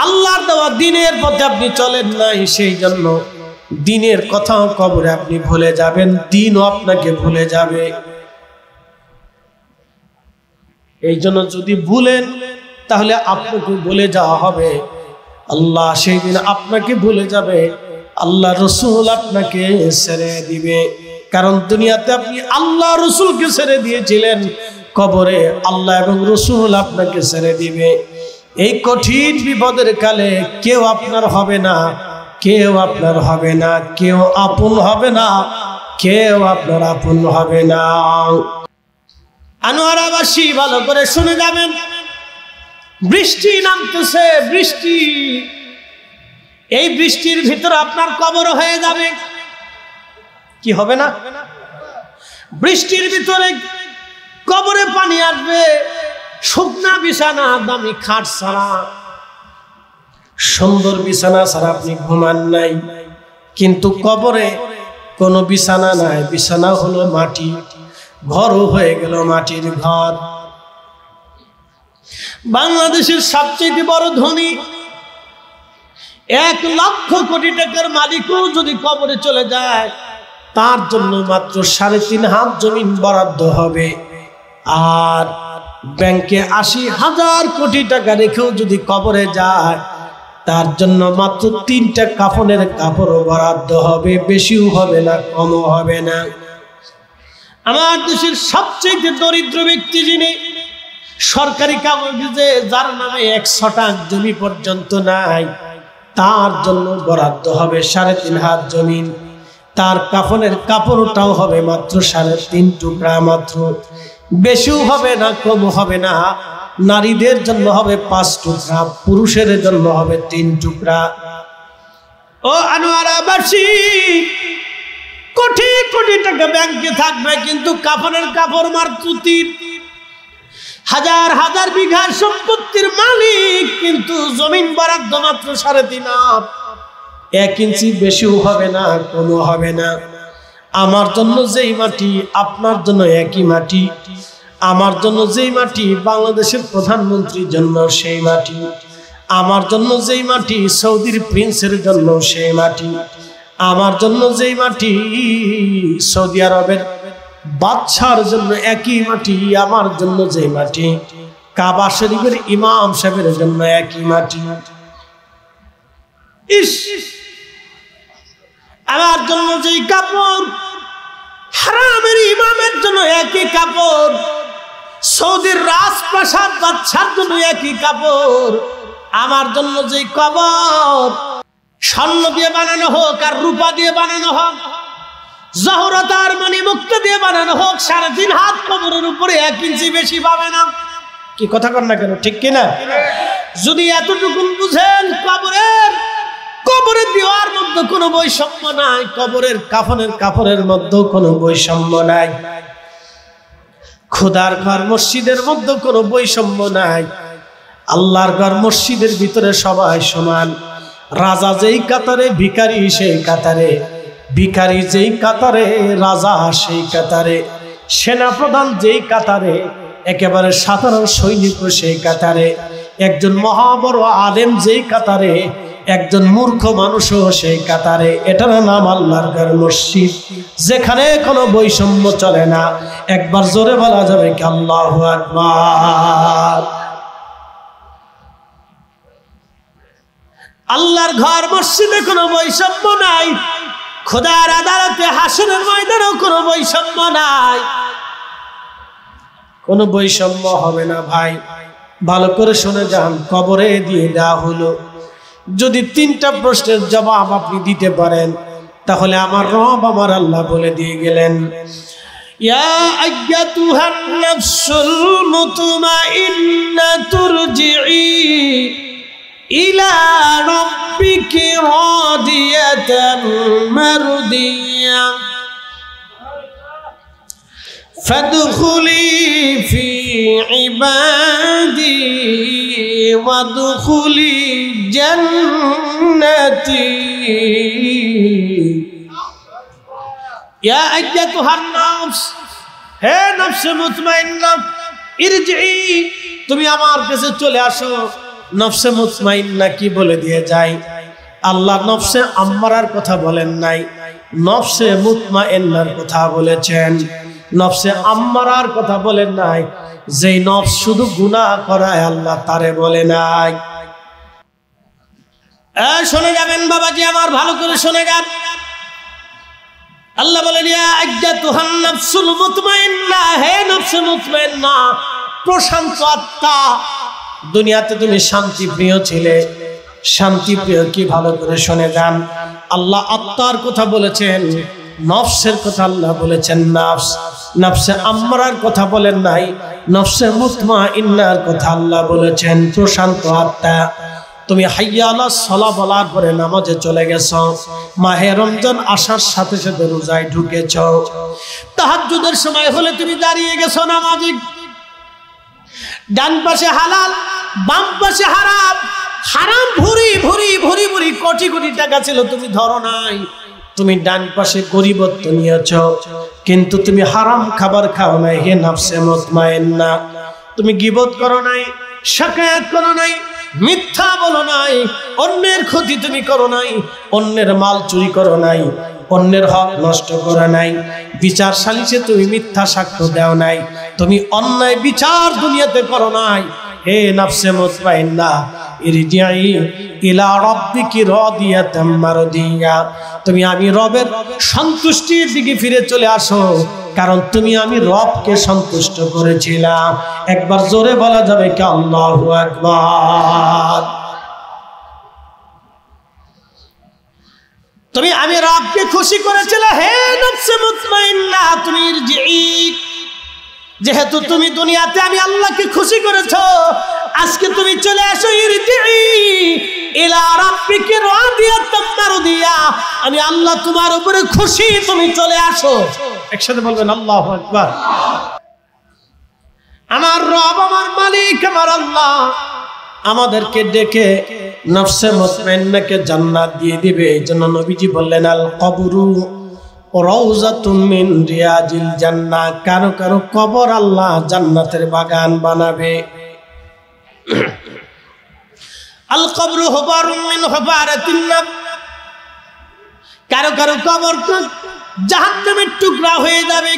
A: আল্লাহর দেওয়া দ্বীনের পথে আপনি চলেন নাই, সেই জন্য দ্বীনের কথাও কবরে আপনি ভুলে যাবেন, দ্বীনও আপনাকে ভুলে যাবে। এই জন্য যদি ভুলেন তাহলে আপনাকে ভুলে যাওয়া হবে, আল্লাহ সেই দিন আপনাকে ভুলে যাবে, আল্লাহ রসুল আপনাকে ছেড়ে দিবে। কারণ দুনিয়াতে আপনি আল্লাহ রসুলকে ছেড়ে দিয়েছিলেন, কবরে আল্লাহ এবং রসুল আপনাকে ছেড়ে দিবে। এই কঠিন বিপদের কালে কেউ আপনার হবে না, কেউ আপনার হবে না, কেউ আপন হবে না, কেউ আপনার আপন হবে না। আনোয়ারাবাসী ভালো করে শুনে যাবেন, বৃষ্টি নামতেছে, বৃষ্টি, এই বৃষ্টির ভিতরে আপনার কবর হয়ে যাবে। কি হবে না? বৃষ্টির ভিতরে কবরে পানি আসবে, শুকনা বিছানা, দামি খাট ছাড়া, সুন্দর বিছানা ছাড়া আপনি ঘুমান নাই, কিন্তু কবরে কোনো বিছানা নাই, বিছানা হলো মাটি, ঘরও হয়ে গেল মাটির ঘর। বাংলাদেশের সবচেয়ে বড় ধনী 1 লক্ষ কোটি টাকার মালিকও যদি কবরে চলে যায়, তার জন্য মাত্র 3.5 হাত জমিন বরাদ্দ হবে। আর ব্যাংকে 80,000 কোটি টাকা রেখেও যদি কবরে যায়, তার জন্য মাত্র 3টা কাফনের কাপড় বরাদ্দ হবে, বেশিও হবে না, কমও হবে না। আমার দেশের সবচেয়ে দরিদ্র ব্যক্তি যিনি, সরকারি কাগজে যার নামে 1 শতাংশ জমি পর্যন্ত নাই, তার জন্য বরাদ্দ হবে 3.5 হাত জমিন। তার কাফনের কাপড়টাও হবে মাত্র 3.5 টুকরা, মাত্র, বেশিও হবে না, কম হবে না। নারীদের জন্য হবে 5 টুকরা, পুরুষের জন্য হবে 3 টুকরা। ও আনোয়ারাবাসী, কোটি কোটি টাকা ব্যাংকে থাকবে, কিন্তু কাফনের কাপড় মাত্র 3। হাজার হাজার বিঘা সম্পত্তির মালিক, কিন্তু জমিন বরাদ্দ মাত্র 3.5 হাত। 1 ইঞ্চি বেশিও হবে না, কমও হবে না। আমার জন্য যেই মাটি আপনার জন্য একই মাটি, আমার জন্য যেই মাটি বাংলাদেশের প্রধানমন্ত্রীর জন্য সেই মাটি, আমার জন্য যেই মাটি সৌদির প্রিন্সের জন্য সেই মাটি, আমার জন্য যেই মাটি সৌদি আরবের বাদশার জন্য একই মাটি, আমার জন্য যেই মাটি কাবা শরীফের ইমাম সাহেবের জন্য একই মাটি। ইস, আমার জন্য যেই কাপড় হারামের ইমামের জন্য একই কাপড়, সৌদির রাজপ্রাসাদ বাদশার জন্য একই কাপড়, আমার জন্য যেই কবর স্বর্ণ দিয়ে বানানো হোক আর রূপা দিয়ে বানানো হোক, জহরতার মণি মুক্তা দিয়ে বানানো হোক, 3.5 হাত কবরের উপরে 1 ইঞ্চি বেশি পাবে না। কি কথা কর না কেন, ঠিক কিনা? যদি এতটুকু বুঝেন, কবরের দেওয়ার মধ্যে কোনো বৈষম্য নাই, কবরের কাফনের কাপড়ের মধ্যে কোনো বৈষম্য নাই, খোদার ঘর মসজিদের মধ্যে কোনো বৈষম্য নাই, আল্লাহর ঘর মসজিদের ভিতরে সবাই সমান। রাজা যেই কাতারে, ভিখারি সেই কাতারে, ভিখারি যেই কাতারে, রাজা সেই কাতারে, সেনাপ্রধান যেই কাতারে, একেবারে সাধারণ সৈনিক সেই কাতারে, একজন মহাবড় আলেম যেই কাতারে, একজন মূর্খ মানুষও সেই কাতারে। এটার নাম আল্লাহর ঘর মসজিদ, যেখানে কোনো বৈষম্য চলে না। একবার জোরে বলা যাবে কি আল্লাহু আকবার। আল্লাহর ঘর মসজিদে কোনো বৈষম্য নাই, খোদার আদালতে হাসরের ময়দানেও কোনো বৈষম্য নাই, কোনো বৈষম্য হবে না। ভাই ভালো করে শুনে যান, কবরে দিয়ে দেওয়া হলো। যদি 3টা প্রশ্নের জবাব আপনি দিতে পারেন, তাহলে আমার রব আমার আল্লাহ বলে দিয়ে গেলেন, ইয়া আইয়াতুহান নাফসুল মুতমাইন্না তুরজিই ইলা রাব্বিকি রাদিয়াতান মারদিয়া ফাদখুলি ফি ইবাদি ওয়াদখুলি জান্নাতি। ইয়া আইয়াতুহান নাফস, হে নফসে মুতমাইন্না, ইরজিই, তুমি আমার কাছে চলে আসো। নফসে মুতমাইন্না কি বলে দিয়ে যায়? আল্লাহ নফসে আম্মারার কথা বলেন নাই, নফসে মুতমাইন্নার কথা বলেছেন। নফসে আম্মারার কথা বলেন নাই, যেই নফস শুধু গুনাহ করায় আল্লাহ তারে বলে নাই। শুনে যাবেন বাবাজি আমার, ভালো করে শুনে যান। আল্লাহ বলেন, ইয়া আইয়াতুহান নাফসুল মুতমাইন্না, হে নফসে মুতমাইন্না, প্রশান্ত আত্মা। দুনিয়াতে তুমি শান্তি প্রিয় ছিলে, শান্তি প্রিয় কি ভালো করে শুনে যান। আল্লাহ আত্মার কথা বলেছেন, নফসের কথা আল্লাহ বলেছেন নফস, নফসে আম্মারার কথা বলেন নাই, নফসে মুতমাইন্নার কথা আল্লাহ বলেছেন প্রশান্ত আত্মা। তুমি হাইয়া আলাস সালাহ বলার পরে নামাজে চলে গেছো, মাহে রমজান আসার সাথে সাথে রোজায় ঢুকেছ, তাহাজ্জুদের সময় হলে তুমি দাঁড়িয়ে গেছো নামাজে, ডান পাশে হালাল বাম পাশে হারাম, হারাম ভরি ভরি ভরি ভরি কোটি কোটি টাকা ছিল, তুমি ধরো নাই। তুমি ডান পাশে গরিবত্ব নিয়েছ, কিন্তু তুমি হারাম খাবার খাও নাই। হে নফসে মুতমাইন্না, তুমি গীবত করো নাই, শাকায়াত করো নাই, মিথ্যা বলো নাই, অন্যের ক্ষতি তুমি করো নাই, অন্যের মাল চুরি করো নাই, অন্যের হক নষ্ট করো নাই, বিচার সালিসে তুমি মিথ্যা সাক্ষ্য দাও নাই, তুমি অন্যায় বিচার দুনিয়াতে করো নাই। হে নফসে মুতমাইন্না, ইরজিই ইলা রাব্বিকি রাদিয়াতাম মারদিয়া, তুমি আমি রবের সন্তুষ্টির দিকে ফিরে চলে আসো, কারণ তুমি আমি রবকে সন্তুষ্ট করেছিলাম। একবার জোরে বলা যাবে কি আল্লাহু আকবার। তুমি আমি রবকে খুশি করেছিলে। হে নফসে মুতমাইন্না, তুমি ইরজিই, যেহেতু তুমি দুনিয়াতে আমি আল্লাহকে খুশি করেছো, আজকে তুমি চলে আসো ইরজিই ইলা রাব্বিকি রাদিয়াতাম মারদিয়া, আমি আল্লাহ তোমার উপরে খুশি, তুমি চলে আসো। একসাথে বলবেন আল্লাহু আকবার। আমার রব, আমার মালিক, আমার আল্লাহ আমাদেরকে ডেকে নফসে মুতমাইন্নাকে জান্নাত দিয়ে দিবে। এই জন্য নবীজি বললেন, আল কবরু রাউযাতুম মিন রিয়াজিল জান্নাহ, কারো কারো কবর আল্লাহ জান্নাতের বাগান বানাবে। আল কবরু হুবারুম মিন হুবারাতিন নার, কারো কারো কবর জাহান্নামের টুকরা হয়ে যাবে।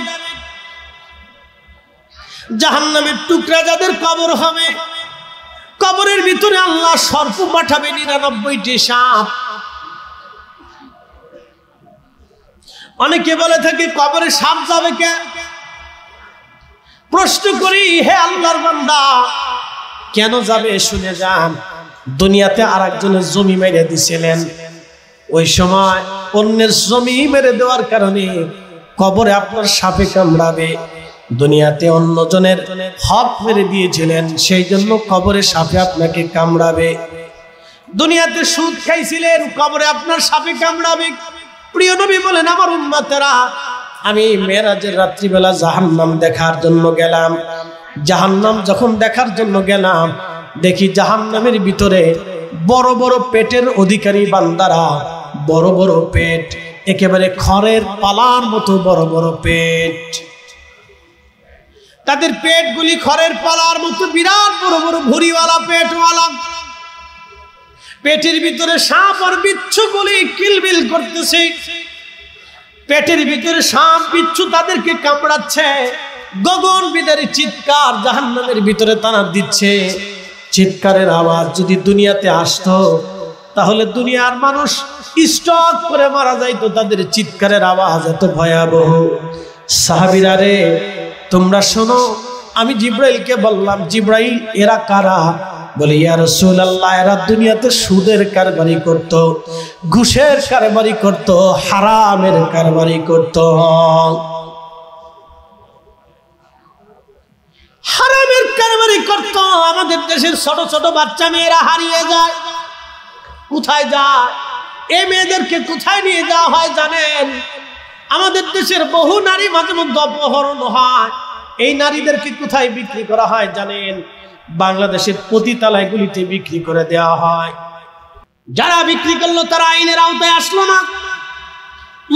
A: জাহান্নামের টুকরা যাদের কবর হবে, কবরের ভিতরে আল্লাহ সর্প পাঠাবে 99টি সাপ। অনেকে বলে থাকে কবরে সাপ যাবে কেন? প্রশ্ন করি, হে আল্লাহর বান্দা, কেন যাবে শুনে যান। দুনিয়াতে আরেকজনের জমি মেরে দিছিলেন, ওই সময় অন্যের জমি মেরে দেওয়ার কারণে কবরে আপনার সাপে কামড়াবে। দুনিয়াতে অন্যজনের হক মেরে দিয়েছিলেন, সেই জন্য কবরে সাপে আপনাকে কামড়াবে। দুনিয়াতে সুদ খাইছিলেন, কবরে আপনার সাপে কামড়াবে। প্রিয় নবী বলেন, আমার উম্মতেরা, আমি মেরাজের রাত্রিবেলা জাহান্নাম দেখার জন্য গেলাম। জাহান্নাম যখন দেখার জন্য গেলাম, দেখি জাহান্নামের ভিতরে বড় বড় পেটের অধিকারী বান্দারা, বড় বড় পেট, একেবারে খড়ের পালার মতো বড় বড় পেট। তাদের পেটগুলি খড়ের পালার মতো বিরাট বড় বড় ভুঁড়িওয়ালা পেটওয়ালা। পেটের ভিতরে সাপ আর বিচ্ছুগুলি কিলবিল করতেছে। পেটের ভিতরে সাপ বিচ্ছু তাদেরকে কামড়াচ্ছে। গগন বিদারী চিৎকার জাহান্নামের ভিতরে তারা দিচ্ছে। চিৎকারের আওয়াজ যদি দুনিয়াতে আসতো, তাহলে দুনিয়ার মানুষ স্টক করে মারা যাইতো। তাদের চিৎকারের আওয়াজ এত ভয়াবহ। সাহাবীরা রে, তোমরা শোনো, আমি জিব্রাইলকে বললাম, জিব্রাইল এরা কারা? বলে, ইয়া রাসূলুল্লাহ, এরা দুনিয়াতে সুদের কারবারি করত, ঘুষের কারবারি করত, হারামের কারবারি করত। হারামের কারবারি করত। আমাদের দেশের ছোট ছোট বাচ্চা মেয়েরা হারিয়ে যায়। কোথায় যায়? এই মেয়েদেরকে কোথায় নিয়ে যাওয়া হয় জানেন? আমাদের দেশের বহু নারী মাঝে মধ্যে অপহরণ হয়। এই নারীদেরকে কোথায় বিক্রি করা হয় জানেন? বাংলাদেশের পতিতালয়গুলিতে বিক্রি করে দেওয়া হয়। যারা বিক্রি করলো তারা আইনের আওতায় আসলো না,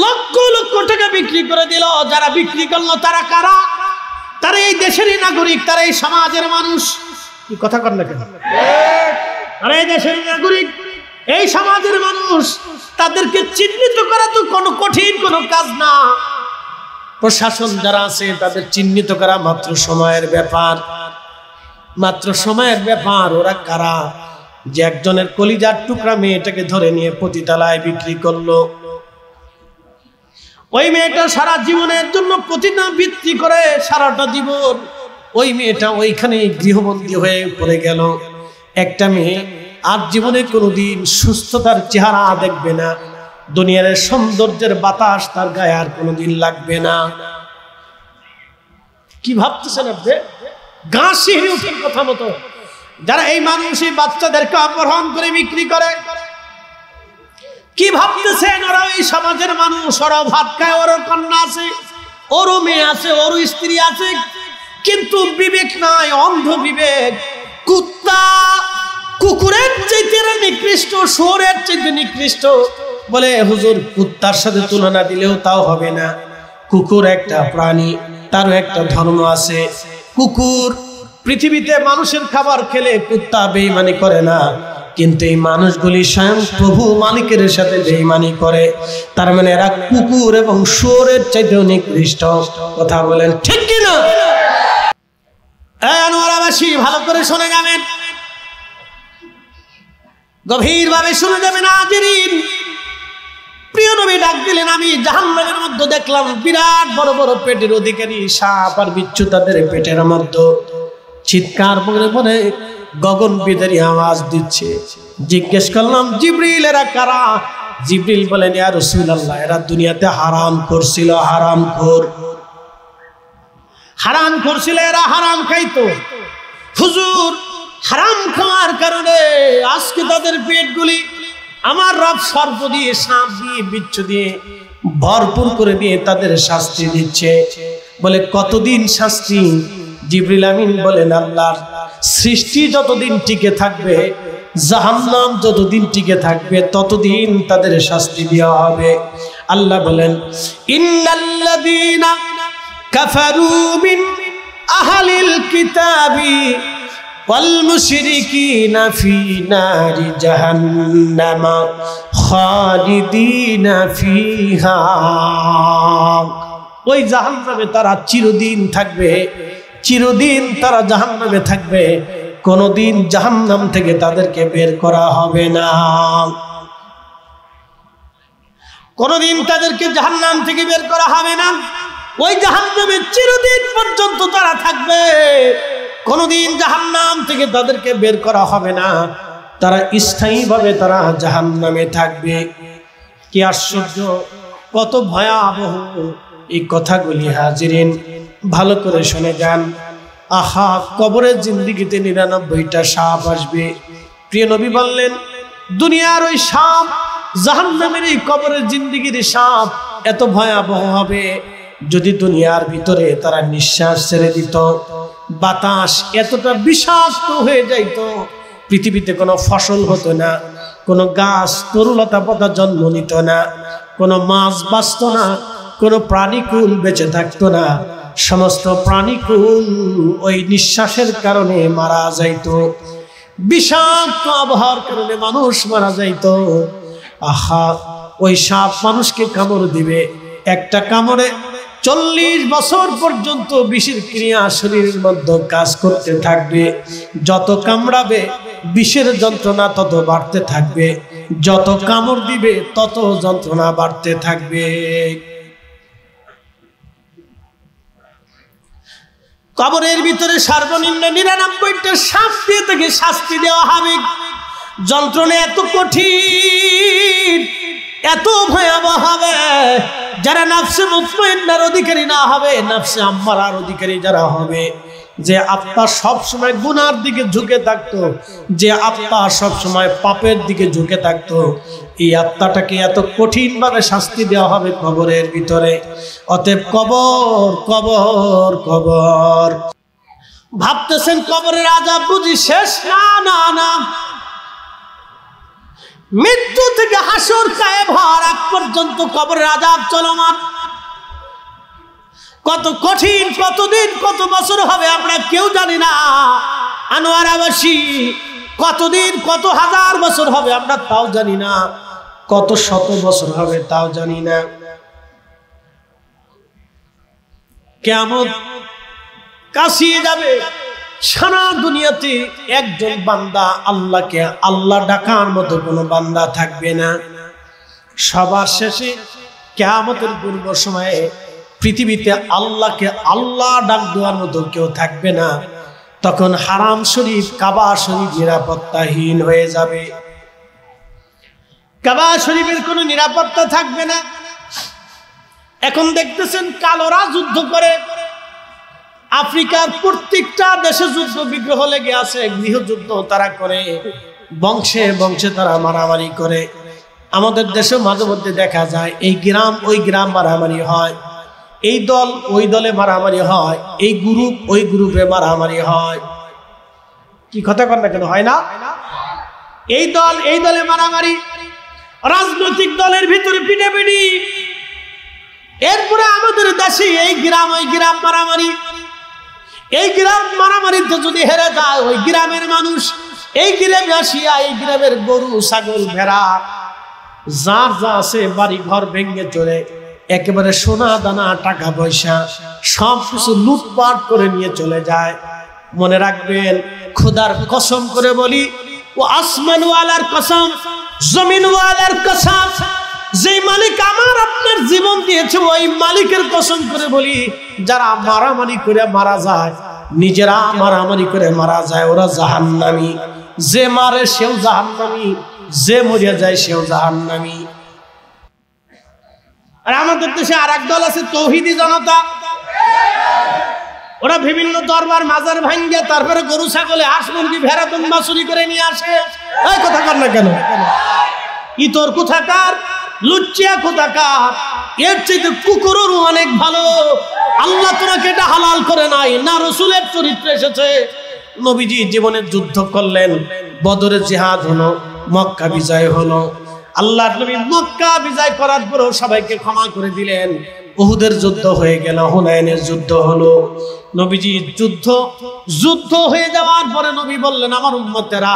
A: লক্ষ লক্ষ টাকা বিক্রি করে দিল। যারা বিক্রি করলো তারা কারা? তারা এই দেশেরই নাগরিক, তারা এই সমাজের মানুষ। কি কথা কর না কেন? তারা এই দেশের নাগরিক, এই সমাজের মানুষ। তাদেরকে চিহ্নিত করা তো কোনো কঠিন কোনো কাজ না। প্রশাসন যারা আছে তাদের চিহ্নিত করা মাত্র সময়ের ব্যাপার, মাত্র সময়ের ব্যাপার। ওরা কারা? যে একজনের কলিজার টুকরা মেয়েটাকে ধরে নিয়ে পতিতালয়ে বিক্রি করলো। ওই মেয়েটা সারা জীবনের জন্য প্রতিদিন বিক্রি করে সারাটা জীবন ওই মেয়েটা ওইখানে গৃহবন্দী হয়ে পড়ে গেল। একটা মেয়ে আর জীবনে কোনোদিন সুস্থতার চেহারা দেখবে না, দুনিয়ার সৌন্দর্যের বাতাস তার গায়ে আর কোনোদিন লাগবে না। কি ভাবতেছেন আপনি? গা শিহরে ওঠার কথা মতো যারা এই মানুষই বাচ্চাদেরকে অপহরণ করে বিক্রি করে, কি ভাবতেছেন? ওরা এই সমাজের মানুষ, ওরা ভাত খায়, ওর কন্যা আছে, ওরও মেয়ে আছে, ওর স্ত্রী আছে, কিন্তু বিবেক নাই, অন্ধ বিবেক। কুত্তা কুকুরের চাইতে নিকৃষ্ট, শুয়োরের চাইতে নিকৃষ্ট। বলে হুজুর, কুত্তার সাথে তুলনা দিলেও তাও হবে না। কুকুর একটা প্রাণী, তারও একটা ধর্ম আছে। কুকুর পৃথিবীতে মানুষের খাবার খেলে কুত্তা বেঈমানি করে না, কিন্তু এই মানুষগুলি স্বয়ং প্রভু মালিকের সাথে বেঈমানি করে। তার মানে এরা কুকুর এবং শুয়োরের চাইতেও নিকৃষ্ট। কথা বলেন ঠিক কিনা? আনোয়ারাবাসী ভালো করে শুনে যাবেন, গভীর ভাবে শুনে যাবেন। হাজিরিন, প্রিয় নবী ডাক দিলেন, আমি জাহান্নামের মধ্যে দেখলাম বিরাট বড় বড় পেটের অধিকারী সাপ আর বিচ্ছু তাদের পেটের মধ্যে চিৎকার করে করে গগন বিদারী আওয়াজ দিচ্ছে। জিজ্ঞেস করলাম, জিবরিল এরা কারা? জিবরিল বলেন, ইয়া রাসূলুল্লাহ, এরা দুনিয়াতে হারাম করছিল, হারামখোর। হারাম করছিল, এরা হারাম খাইতো। হুজুর, হারাম খাওয়ার কারণে আজকে তাদের পেটগুলি আমার রব সর্প দিয়ে, সাপ দিয়ে, বিচ্ছু দিয়ে ভরপুর করে দিয়ে তাদের শাস্তি দিচ্ছে। বলে কতদিন শাস্তি? জিবরিল আমিন বলেন আল্লাহর সৃষ্টি যতদিন টিকে থাকবে, জাহান্নাম যতদিন টিকে থাকবে, ততদিন তাদের শাস্তি দেওয়া হবে। আল্লাহ বলেন ইন্নাল্লাযীনা কাফারু মিন আহলিল কিতাবি ওয়াল মুশরিকিনা ফি নারি জাহান্নাম খালিদিনা ফিহা। ওই জাহান্নামে তারা চিরদিন থাকবে, চিরদিন তারা জাহান্নামে থাকবে, কোনদিন জাহান্নাম থেকে তাদেরকে বের করা হবে না, কোনদিন তাদেরকে জাহান্নাম থেকে বের করা হবে না। ওই জাহান্নামে চিরদিন পর্যন্ত তারা থাকবে, কোনদিন জাহান্নাম থেকে তাদেরকে বের করা হবে না, তারা স্থায়ীভাবে তারা জাহান্নামে থাকবে। কি আশ্চর্য, কত ভয়াবহ এই কথাগুলি হাজিরিন ভালো করে শুনে যান। আহা, কবরের জিন্দেগিতে 99টা সাপ আসবে। প্রিয় নবী বললেন দুনিয়ার ওই সাপ, জাহান্নামের এই কবরের জিন্দেগির সাপ এত ভয়াবহ হবে, যদি দুনিয়ার ভিতরে তারা নিঃশ্বাস ছেড়ে দিত, বাতাস এতটা বিষাক্ত হয়ে যাইত, পৃথিবীতে কোনো ফসল হতো না, কোনো গাছ তরুলতা পাতা জন্ম নিত না, কোনো মাছ বাঁচত না, কোনো প্রাণীকুল বেঁচে থাকতো না, সমস্ত প্রাণীকুল ওই নিঃশ্বাসের কারণে মারা যাইত, বিষাক্ত আবহাওয়ার কারণে মানুষ মারা যাইত। আহা, ওই সাপ মানুষকে কামড় দিবে, একটা কামড়ে 40 বছর পর্যন্ত বিষের ক্রিয়া শরীরের মধ্যে কাজ করতে থাকবে। যত কামড়াবে বিষের যন্ত্রণা তত বাড়তে থাকবে, যত কামড় দিবে তত যন্ত্রণা বাড়তে থাকবে। কবরের ভিতরে সর্বনিম্ন 99টা সাপ দিয়ে তাকে শাস্তি দেওয়া হবে। যন্ত্রণা এত কঠিন, এত ভয়াবহ হবে, যারা নফসে মুতমাইন্নার অধিকারী না হবে, নফসে আম্মারার অধিকারী যারা হবে, যে আত্মা সব সময় গুনার দিকে ঝুঁকে থাকতো, যে আত্মা সব সময় পাপের দিকে ঝুঁকে থাকতো, এই আত্মাটাকে এত কঠিন ভাবে শাস্তি দেওয়া হবে কবরের ভিতরে। অতএব কবর কবর কবর ভাবতেছেন কবরের আযাব বুঝি শেষ? না না না, মৃত্যু থেকে হাসর কায়েম হওয়ার আগ পর্যন্ত কবরের আযাব চলমান। কত কঠিন, কতদিন, কত বছর হবে আমরা কেউ জানি না। আনোয়ারাবাসী কতদিন, কত হাজার বছর হবে আমরা তাও জানি না, কত শত বছর হবে তাও জানি না। কিয়ামত কাছিয়ে যাবে, সারা দুনিয়াতে একজন বান্দা আল্লাহকে আল্লাহ ডাকার মতো কোনো বান্দা থাকবে না। সবার শেষে কিয়ামতের পূর্ব সময়ে পৃথিবীতে আল্লাহকে আল্লাহ ডাক দেওয়ার মতো কেউ থাকবে না। তখন হারাম শরীফ, কাবা শরীফ নিরাপত্তাহীন হয়ে যাবে। কাবা শরীফের কোনো নিরাপত্তা থাকবে না। এখন দেখতেছেন কালোরা যুদ্ধ করে, আফ্রিকার প্রত্যেকটা দেশে যুদ্ধ বিগ্রহ লেগে আছে, গৃহযুদ্ধ তারা করে, বংশে বংশে তারা মারামারি করে। আমাদের দেশে মাঝে মধ্যে দেখা যায় এই গ্রাম ওই গ্রাম মারামারি হয়, এই দল ওই দলে মারামারি হয়, এই গ্রুপ ওই গ্রুপে মারামারি হয়। কি কথা কর না কেন, হয় না? এই দল এই দলে মারামারি, রাজনৈতিক দলের ভিতরে পিটাপিটি। এরপরে আমাদের দেশে এই গ্রাম ওই গ্রাম মারামারি। এই গ্রাম মারামারিতে যদি হেরে যায় ওই গ্রামের মানুষ এই গ্রামে আসিয়া এই গ্রামের গরু ছাগল ভেড়া যার যা আছে বাড়ি ঘর ভেঙে চলে, একেবারে সোনা দানা টাকা পয়সা সব কিছু লুটপাট করে নিয়ে চলে যায়। মনে রাখবেন, খোদার কসম করে বলি, ও আসমান ওয়ালার কসম, জমিন ওয়ালার কসম, যে মালিক আমার আপনার জীবন দিয়েছে ওই মালিকের কসম করে বলি, যারা মারামারি করে মারা যায়, নিজেরা মারামারি করে মারা যায়, ওরা জাহান্নামী। যে মারে সেও জাহান্নামী, যে মরিয়া যায় সেও জাহান্নামী। আর আমাদের দেশে আর এক দল আছে তৌহিদি জনতা, ওরা বিভিন্ন দরবার মাজার ভাঙ্গে তারপরে গরু ছাগলে হাঁস মুরগি ভেড়া দুম্বা চুরি করে নিয়ে আসে। এই কথা কর না কেন, ইতর কোথাকার লুচ্চিয়া কোথাকার, এর চাইতে কুকুরেরও অনেক ভালো। আল্লাহ তোমাকে এটা হালাল করে নাই, না রসুলের চরিত্রে এসেছে। নবীজি জীবনের যুদ্ধ করলেন, বদরের জিহাদ হলো, মক্কা বিজয় হলো। আল্লাহর নবী মক্কা বিজয় করার পরেও সবাইকে ক্ষমা করে দিলেন। উহুদের যুদ্ধ হয়ে গেল, হুনাইনের যুদ্ধ হলো। নবীজি যুদ্ধ হয়ে যাওয়ার পরে নবী বললেন, আমার উম্মতেরা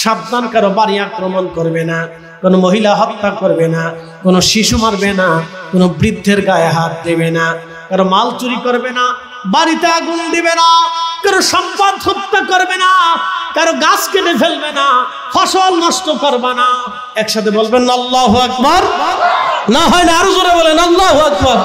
A: সাবধান, কারো বাড়ি আক্রমণ করবে না, কোনো মহিলা হত্যা করবে না, কোনো শিশু মারবে না, কোনো বৃদ্ধের গায়ে হাত দেবে না, কারো মাল চুরি করবে না, বাড়িতে আগুন দিবে না, কারো সম্পদ হত্যা করবে না, কারো গাছ কেটে ফেলবে না, ফসল নষ্ট করবে না। একসাথে বলবেন আল্লাহু আকবার। না হয় না আরো জোরে বলেন আল্লাহু আকবার।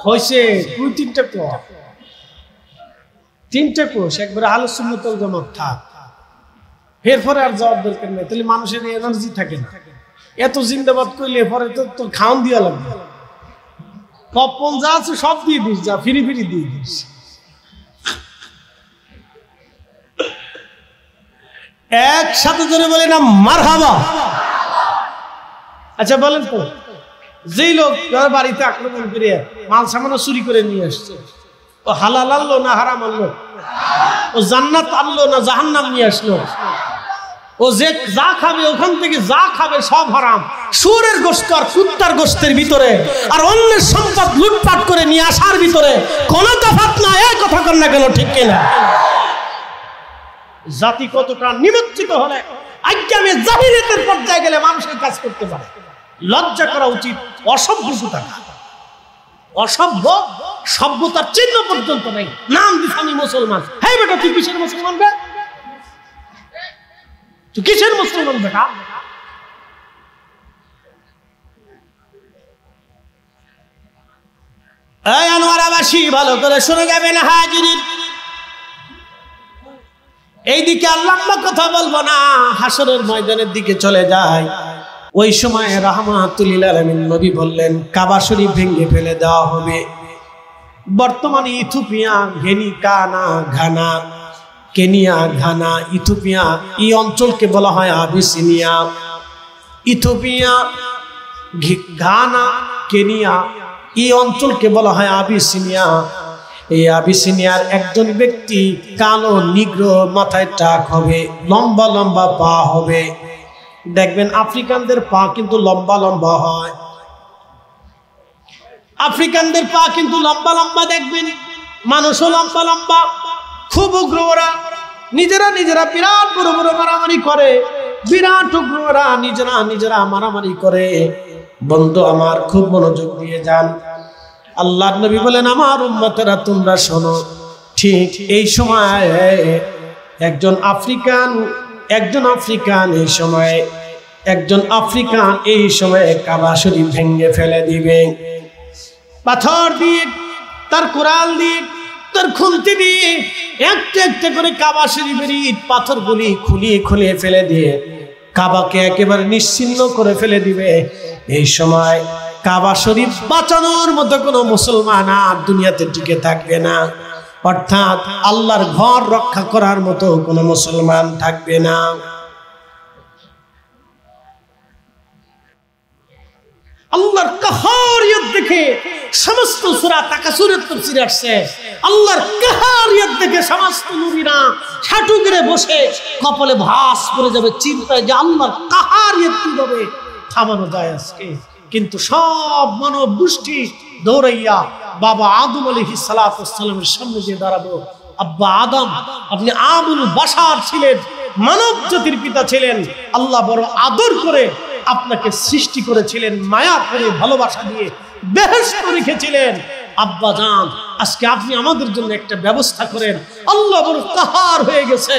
A: হয়েছে দুই তিনটা কোষ একবারে আহলে সুন্নাত ওয়াল জামাত থাক, এরপরে আর জবাব দরকার নেই। তাহলে মানুষের এনার্জি থাকে না। এত জিন্দাবাদ করলে এরপরে তো খাওয়ান দিয়া লাগবে। কপন যা আছে সব দিয়ে দিস, যা ফিরি দিয়ে দিস। একসাথে জোরে বলে না মারহাবা। আচ্ছা বলেন তো, যেই লোক বাড়িতে আক্রমণ করে মাল সামান্য চুরি করে নিয়ে আসছে, ও হালাল আনলো না হারাম আনলো? ও জান্নাত আনলো না জাহান্নাম নিয়ে আসলো? ও যে যা খাবে ওখান থেকে যা খাবে সব হারাম। শুয়োরের গোশত আর কুত্তার গোশতের ভিতরে আর অন্যের সম্পদ লুটপাট করে নিয়ে আসার ভিতরে কোনো তফাৎ না। এই কথা কর না কেন, ঠিক কিনা? জাতি কতটা নিমজ্জিত হলে আজ্ঞামে জাহিলিয়াতের পর্যায়ে গেলে মানুষের কাজ করতে পারে। লজ্জা করা উচিত। অসভ্য কোথাকার, অসভ্য, সভ্যতার চিহ্ন পর্যন্ত নেই। নাম দিস আমি মুসলমান। হ্যাঁ বেটা, তুই কিসের মুসলমান বে? তুই কিসের মুসলমান বেটা? এই আনোয়ারাবাসী ভালো করে শুনে যাবেন হাজিরিন। এইদিকে আল্লাহ কথা বলবো না, হাসরের ময়দানের দিকে চলে যায়। ওই সময় রাহমাতুল লিল আলামিন নবী বললেন, কাবা শরীফ ভেঙে ফেলে দেওয়া হবে। বর্তমানে ইথিওপিয়া, কেনিয়া, ঘানা, ইথিওপিয়া, এই অঞ্চলকে বলা হয় আবিসিনিয়া। ইথিওপিয়া, ঘানা, কেনিয়া, এই অঞ্চলকে বলা হয় আবিসিনিয়া। এই আবিসিনিয়ার একজন ব্যক্তি কালো নিগ্রো, মাথায় টাক হবে, লম্বা লম্বা পা হবে। দেখবেন আফ্রিকানদের পা কিন্তু লম্বা লম্বা হয়। আফ্রিকানদের পা কিন্তু লম্বা লম্বা দেখবেন, মানুষও লম্বা লম্বা, খুব উগ্র ওরা। নিজেরা বিরাট বড় বড় মারামারি করে, বিরাট উগ্র ওরা নিজেরা মারামারি করে। বন্ধু আমার, খুব মনোযোগ দিয়ে যান। আল্লাহর নবী বলেন, আমার উম্মতেরা তোমরা শোনো। ঠিক এই সময় একজন আফ্রিকান এই সময়ে কাবা শরীফ ভেঙে ফেলে দিবে। পাথর দিয়ে, তার কোরাল দিয়ে, তার খুলতি দিয়ে একটা একটা করে কাবা শরীফের ইট পাথরগুলি খুলিয়ে ফেলে দিয়ে কাবাকে একেবারে নিশ্চিহ্ন করে ফেলে দিবে। এই সময় কাবা শরীফ বাঁচানোর মতো কোনো মুসলমান আর দুনিয়াতে টিকে থাকবে না। অর্থাৎ আল্লাহর ঘর রক্ষা করার মতো কোনো মুসলমান থাকবে না। আল্লাহর কাহারিয়ত দেখে সমস্ত সূরা তাকাসুরের তাফসীরে আসছে, আল্লাহর কাহারিয়ত দেখে সমস্ত নবীরা হাঁটু গেড়ে বসে কপালে ভাঁজ পড়ে যাবে চিন্তায় যে আল্লাহর কাহারিয়ত কিভাবে থামানো যায় আজকে। কিন্তু সব মানব গোষ্ঠী দৌড়াইয়া বাবা আদম আলাইহিস সালাতু ওয়াস সালামের সামনে গিয়ে দাঁড়াবো। আব্বা আদম, আপনি আবুল বাশার ছিলেন, মানব জাতির পিতা ছিলেন। আল্লাহ বড় আদর করে আপনাকে সৃষ্টি করেছিলেন, মায়া করে ভালোবাসা দিয়ে বেহেশত রেখেছিলেন। আব্বা জান, আজকে আপনি আমাদের জন্য একটা ব্যবস্থা করেন। আল্লাহ বড় কাহার হয়ে গেছে,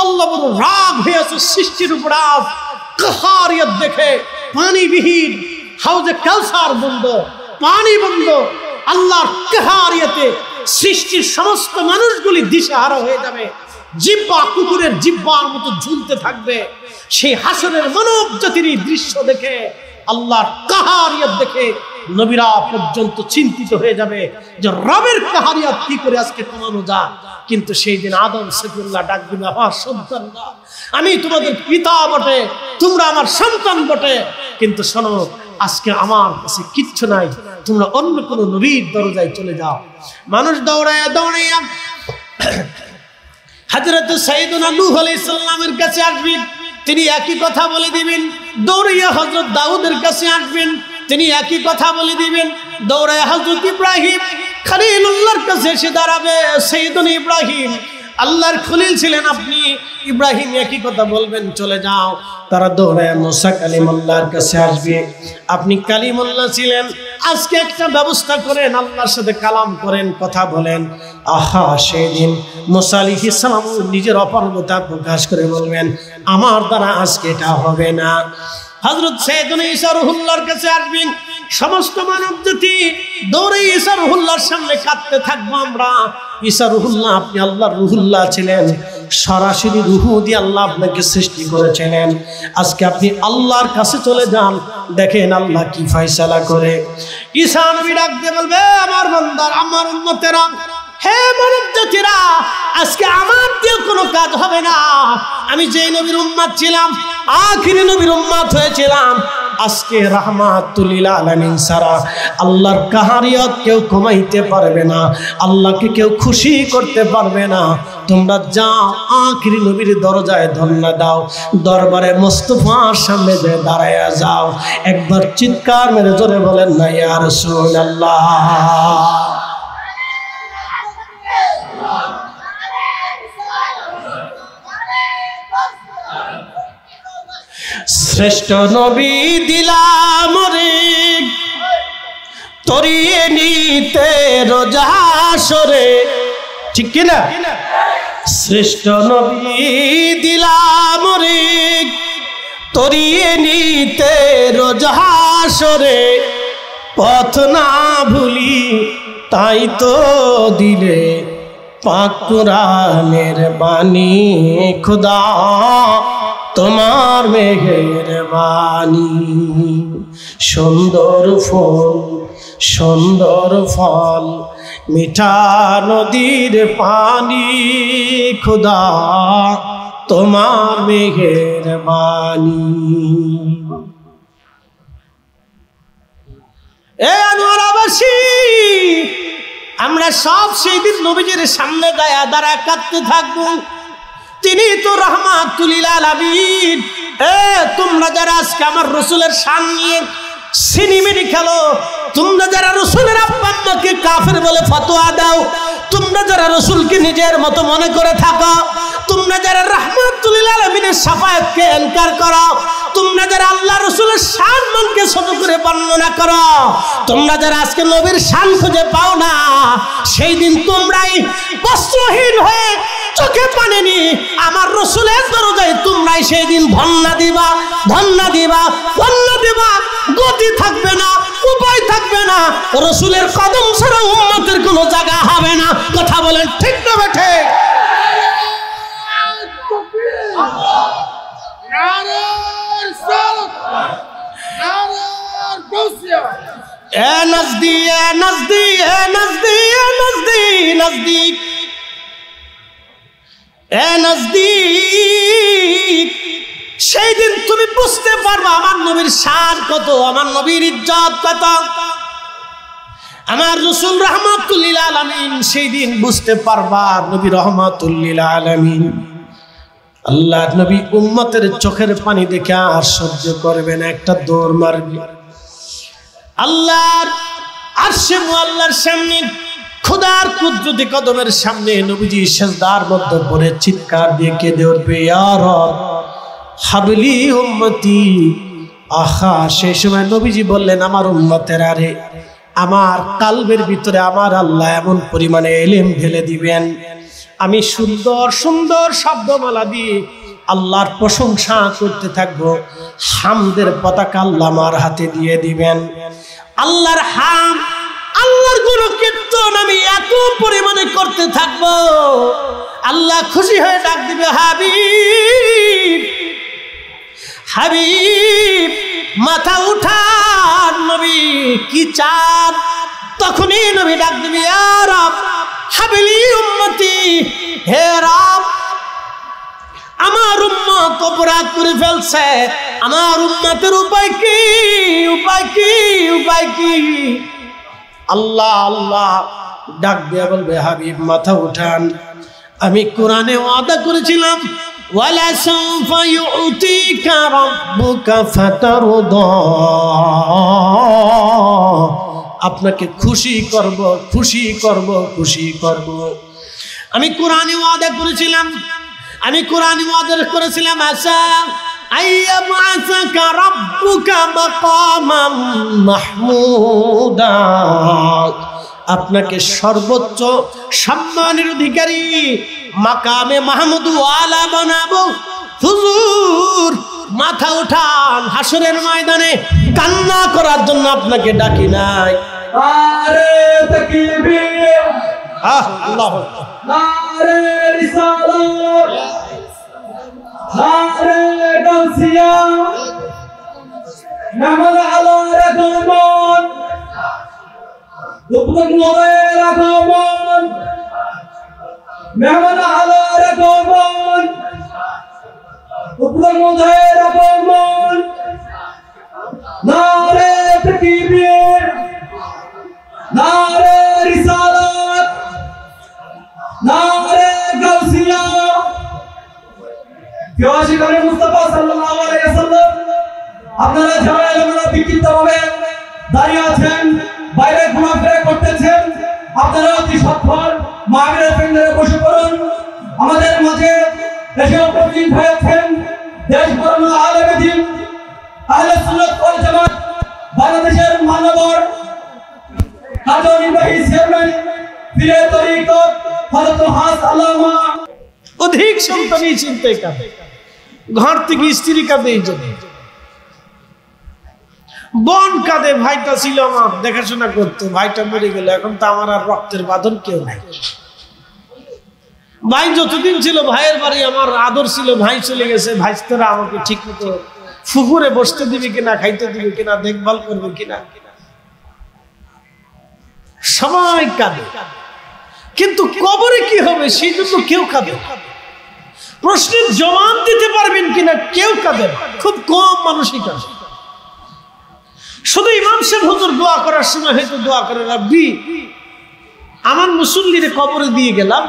A: আল্লাহ বড় রাগ হয়ে আছে সৃষ্টির উপর। আজ কাহারিয়ত দেখে পানিবিহীন হাউজে কাউসার বন্ধ, পানি বন্ধ। আল্লাহর কাহারিয়তে সৃষ্টির সমস্ত মানুষগুলি দিশেহারা হয়ে যাবে, জিহ্বা কুকুরের জিহ্বার মতো ঝুলতে থাকবে। সেই হাসরের মানব জাতির দৃশ্য দেখে আল্লাহর কাহারিয়ত দেখে নবীরা পর্যন্ত চিন্তিত হয়ে যাবে যে রবের কাহারিয়ত কি করে আজকে কমানো যায়। কিন্তু সেই দিন আদম সফিউল্লাহ ডাক দিবে, আমার সন্তানরা, আমি তোমাদের পিতা বটে, তোমরা আমার সন্তান বটে, কিন্তু শোনো আজকে আমার কাছে কিচ্ছু নাই, তোমরা অন্য কোন নবীর দরজায় চলে যাও। মানুষ দৌড়াইয়া দৌড়াইয়া হযরত সাইয়েদুনা নূহ আলাইহিস সালামের কাছে আসবেন, তিনি একই কথা বলে দিবেন। দৌড়াইয়া হযরত দাউদের কাছে আসবেন, তিনি একই কথা বলে দিবেন। দৌড়াইয়া হযরত ইব্রাহিম খলিলুল্লাহর কাছে এসে দাঁড়াবে, সাইয়েদুনা ইব্রাহিম আল্লাহর খলিল ছিলেন আপনি, ইব্রাহিম একই কথা বলবেন, চলে যাও। তারা দৌড়ায় মুসা কালিমুল্লাহর কাছে আসবে, আপনি কালিমুল্লাহ ছিলেন, আজকে একটা ব্যবস্থা করেন, আল্লাহর সাথে কালাম করেন, কথা বলেন। আহা, সেদিন মুসা আলাইহিস সালাম নিজের অপারগতা প্রকাশ করে বলবেন, আমার দ্বারা আজকে এটা হবে না। হযরত সাইয়েদুনা ঈসা রুহুল্লাহর কাছে আসবেন, সমস্ত মানব জাতি দৌড়ে ঈসা রুহুল্লাহর সামনে কাঁদতে থাকবো আমরা। ঈসা রুহুল্লাহ, আপনি আল্লাহর রুহুল্লাহ ছিলেন, সরাসরি রুহু দিয়ে আল্লাহ আপনাকে সৃষ্টি করেছিলেন, আজকে আপনি আল্লাহর কাছে চলে যান, দেখেন আল্লাহ কি ফয়সালা করে। ঈসা নবী ডাক দিয়ে বলবে, আমার বান্দার, আমার উম্মতেরা, হে মানব জাতিরা, আজকে আমার দিয়ে কোনো কাজ হবে না। আমি যেই নবীর উম্মত ছিলাম, আখিরি নবীর উম্মত হয়েছিলাম, আজকে রাহমাতুল লিল আলামিন ছাড়া আল্লাহর কাহারিয়ত কেউ কমাইতে পারবে না, আল্লাহকে কেউ খুশি করতে পারবে না। তোমরা যাও আখিরি নবীর দরজায় ধন্না দাও, দরবারে মুস্তাফার সামনে যে দাঁড়ায়া যাও, একবার চিৎকার মেরে জোরে বলেন না ইয়া রাসূলুল্লাহ। শ্রেষ্ঠ নবী দিলাম রে তরিয়ে নিতে রোজা হাসরে, ঠিক কি না? শ্রেষ্ঠ নবী দিলাম রে তরিয়ে নিতে রোজা হাসরে, পথ না ভুলি তাই তো দিলে পাক কোরআনের বাণী, খোদা তোমার মেহেরবানি। সুন্দর ফুল সুন্দর ফল মিঠা নদীর পানি, খোদা তোমার মেহেরবানি। এ আনোয়ারাবাসী, আমরা সব সেই দিন নবীজির সামনে দাঁড়া কাঁদতে থাকবো। তিনি তো রাহমাতুল লিল আলামিন। তোমরা যারা আজকে আমার রাসূলের শান নিয়ে সিনেমিনি খেলো, তোমরা যারা রাসূলের আব্বা আম্মাকে কাফের বলে ফতোয়া দাও, তোমরা যারা রাসূলকে নিজের মতো মনে করে থাকো, তোমরা যারা রাহমাতুল লিল আলামিনের শাফায়াতকে ইনকার করো, তোমরা যারা আল্লাহ রাসূলের শান মানকে ছোট করে বর্ণনা করো, তোমরা যারা আজকে নবীর শান খুঁজে পাও না, সেই দিন তোমরাই বস্ত্রহীন হয়ে চোখে পানি নি আমার রাসূলের দরজায় তোমরাই সেই দিন ধন্না দিবা, ধন্না দিবা, ধন্না দিবা। গতি থাকবে না, উপায় থাকবে না, রাসূলের কদম ছাড়া উম্মতের কোনো জায়গা হবে না। কথা বলেন ঠিক না বেঠে? এ নজদি এ নজদি এ নজদি এ নজদি নজদিক এ নজদিক, সেই দিন তুমি বুঝতে পারবা আমার নবীর শান কত, আমার নবীর ইজ্জত কত। আমার রাসূল রাহমাতুল লিল আলামিন, সেই দিন বুঝতে পারবা নবী রাহমাতুল লিল আলামিন। আল্লাহ নবী উম্মতের চোখের পানি দেখে আর সহ্য করবে না, একটা দৌড় মারবে আল্লাহর আরশে মুআল্লার সামনে, খোদার কুদরতি কদমের সামনে নবীজি সিজদার মধ্যে পড়ে চিৎকার দিয়ে কেঁদে উঠবে, ইয়া রব হাবলি উম্মতি। আহা, সেই সময় নবীজি বললেন, আমার উম্মতের, আরে আমার কালবের ভিতরে আমার আল্লাহ এমন পরিমাণে ইলম ঢেলে দিবেন, আমি সুন্দর সুন্দর শব্দমালা দিয়ে আল্লাহর প্রশংসা করতে থাকবো, হামদের পতাকা আল্লাহ আমার হাতে দিয়ে দিবেন। আল্লাহর হাম, আল্লাহর গুণকীর্তন আমি এত পরিমাণে করতে থাকবো, আল্লাহ খুশি হয়ে ডাক দিবে, হাবিব হাবিব মাথা উঠান নবী কি চান? তখনই নবী ডাক দিবে, ইয়া রব হাবিলি উম্মতি, হে রব আমার উম্মত অপরাধ করে ফেলছে, আমার উম্মতের উপায় কি, উপায় কি, উপায় কি? আল্লাহ আল্লাহ ডাক দিয়া বলবে, হাবিব মাথা উঠান, আমি কোরআনে ওয়াদা করেছিলাম ওয়ালা সাউফা ইউতিকা রাব্বুকা ফাতারদা, আপনাকে খুশি করব, খুশি করব, খুশি করব। আমি কোরআনে ওয়াদা করেছিলাম, আমি কোরআনে ওয়াদা করেছিলাম আসা আইয়াবআসাকা রাব্বুকা মাকামান মাহমুদা, আপনাকে সর্বোচ্চ সম্মানের অধিকারী মাকামে মাহমুদ ওয়ালা বানাবো। হুজুর মাথা উঠান, হাসরের ময়দানে কান্না করার জন্য আপনাকে ডাকি নাই।
B: নারে তাকবীর,
A: আল্লাহু
B: নারে রিসালাত, নারে গাউসিয়া, নামাজ আলা রাগমান, দুপুর মোরে রাগমান, মেহমান আলা রাগমান, দুপুর মোরে রাগমান, নারে তাকবীর, নারে রিসালাত, নারে গাউসিয়া। কেওয়াশিকারে মুস্তাফা সাল্লাল্লাহু আলাইহি ওয়াসাল্লাম, আপনারা যারা এলাকায় বিক্ষিপ্তভাবে দাঁড়িয়ে আছেন, বাইরে ঘোরাফেরা করতেছেন, আপনারা অতি সত্বর মাহফিলের প্যান্ডেলে বসে পড়ুন। আমাদের মাঝে দেশে উপস্থিত হয়েছেন দেশ বরণ আলেমে দ্বীন আহলে সুন্নাত ওয়াল জামাত বাংলাদেশের মানবর কার্যনির্বাহী চেয়ারম্যান পীরে তরিকত হযরত হাস আল্লামা।
A: অধিক সন্তানই চিন্তায় কাঁদে, ঘর থেকে স্ত্রী কাঁদে, এই জন্য বোন কাঁদে, ভাইটা ছিল আমার দেখাশোনা করতো, ভাইটা মরে গেল, এখন তো আমার আর রক্তের বাঁধন কেউ নাই। ভাই যতদিন ছিল ভাইয়ের বাড়ি আমার আদর ছিল, ভাই চলে গেছে, ভাইস্তারা আমাকে ঠিক মতো ফুকুরে বসতে দিবে কিনা, খাইতে দিবে কিনা, দেখভাল করবে কিনা, সবাই কাঁদে। কিন্তু কবরে কি হবে সেই জন্য কেউ কাঁদে। প্রশ্নের জবাব দিতে পারবেন কিনা কেউ কাঁদে, খুব কম মানুষই কাঁদে। শুধু ইমাম সাহেব হুজুর দোয়া করার সময় হয়তো দোয়া করে, রাব্বি আমার মুসল্লিরে কবরে দিয়ে গেলাম,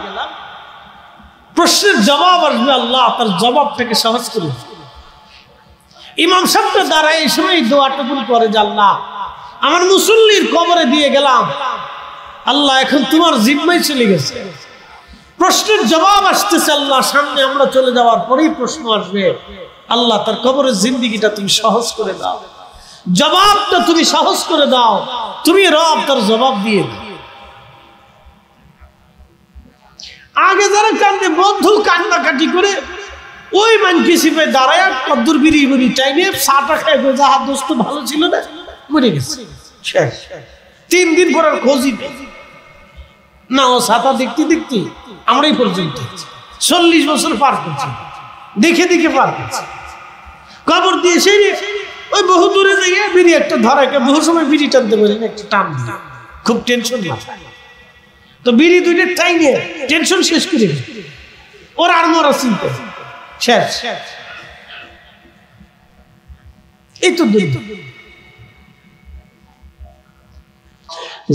A: প্রশ্নের জবাব আসবে, আল্লাহ তার জবাবটাকে সহজ করে। ইমাম সাহেবটা দাঁড়ায় এই সময় দোয়াটুকুন করে যে আল্লাহ আমার মুসল্লির কবরে দিয়ে গেলাম, আল্লাহ এখন তোমার জিম্মায় চলে গেছে, প্রশ্নের জবাব আসতেছে, আল্লাহ সামনে আমরা চলে যাওয়ার পরেই প্রশ্ন আসবে, আল্লাহ তার কবরের জিন্দেগিটা তুমি সহজ করে দাও, জবাবটা তুমি সহজ করে দাও, তুমি রব তার জবাব দিয়ে দাও। আগে যারা কান্দে বন্ধু কান্নাকাটি করে ওই মানকি সিপে দাঁড়ায় কদ্দুর বিড়ি বিড়ি টাইমে চাটা খাই যাহা দোস্ত ভালো ছিল না, মরে গেছে, 3 দিন পর আর খোঁজই না। ও ছাতা দেখতে দেখতে আমরাই পর্যন্ত 40 বছর পার করছি, দেখে দেখে পার করছি। কবর দিয়ে সেই ওই বহু দূরে যাইয়া বিড়ি একটা ধরাকে বহু সময় বিড়ি টানতে পারি না, একটা টান দিই, খুব টেনশন মাথায়, তো বিড়ি দুইটা টাইনে টেনশন শেষ করে ওর আর মরা চিন্তা শেষ। এই তো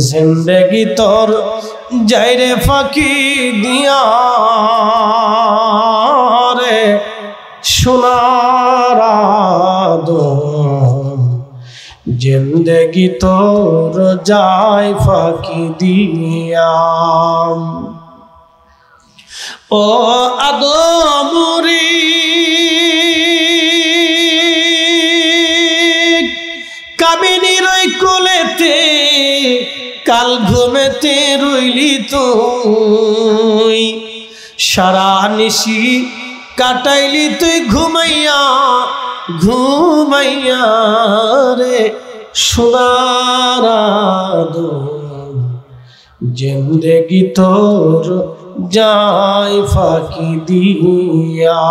A: জিন্দগি তোর যাইরে ফাঁকি দিয়া রে সোনার আদম, জিন্দগি তোর যায় ফাঁকি দিয়া। ও আদমরি কামিনী রই কোলেতে কাল ঘুমেতে রইলি তুই, সারা নিশি কাটাইলি তুই ঘুমাইয়া ঘুমাইয়া রে সোনার আদম, জিন্দেগি তোর যায় ফাঁকি দিয়া,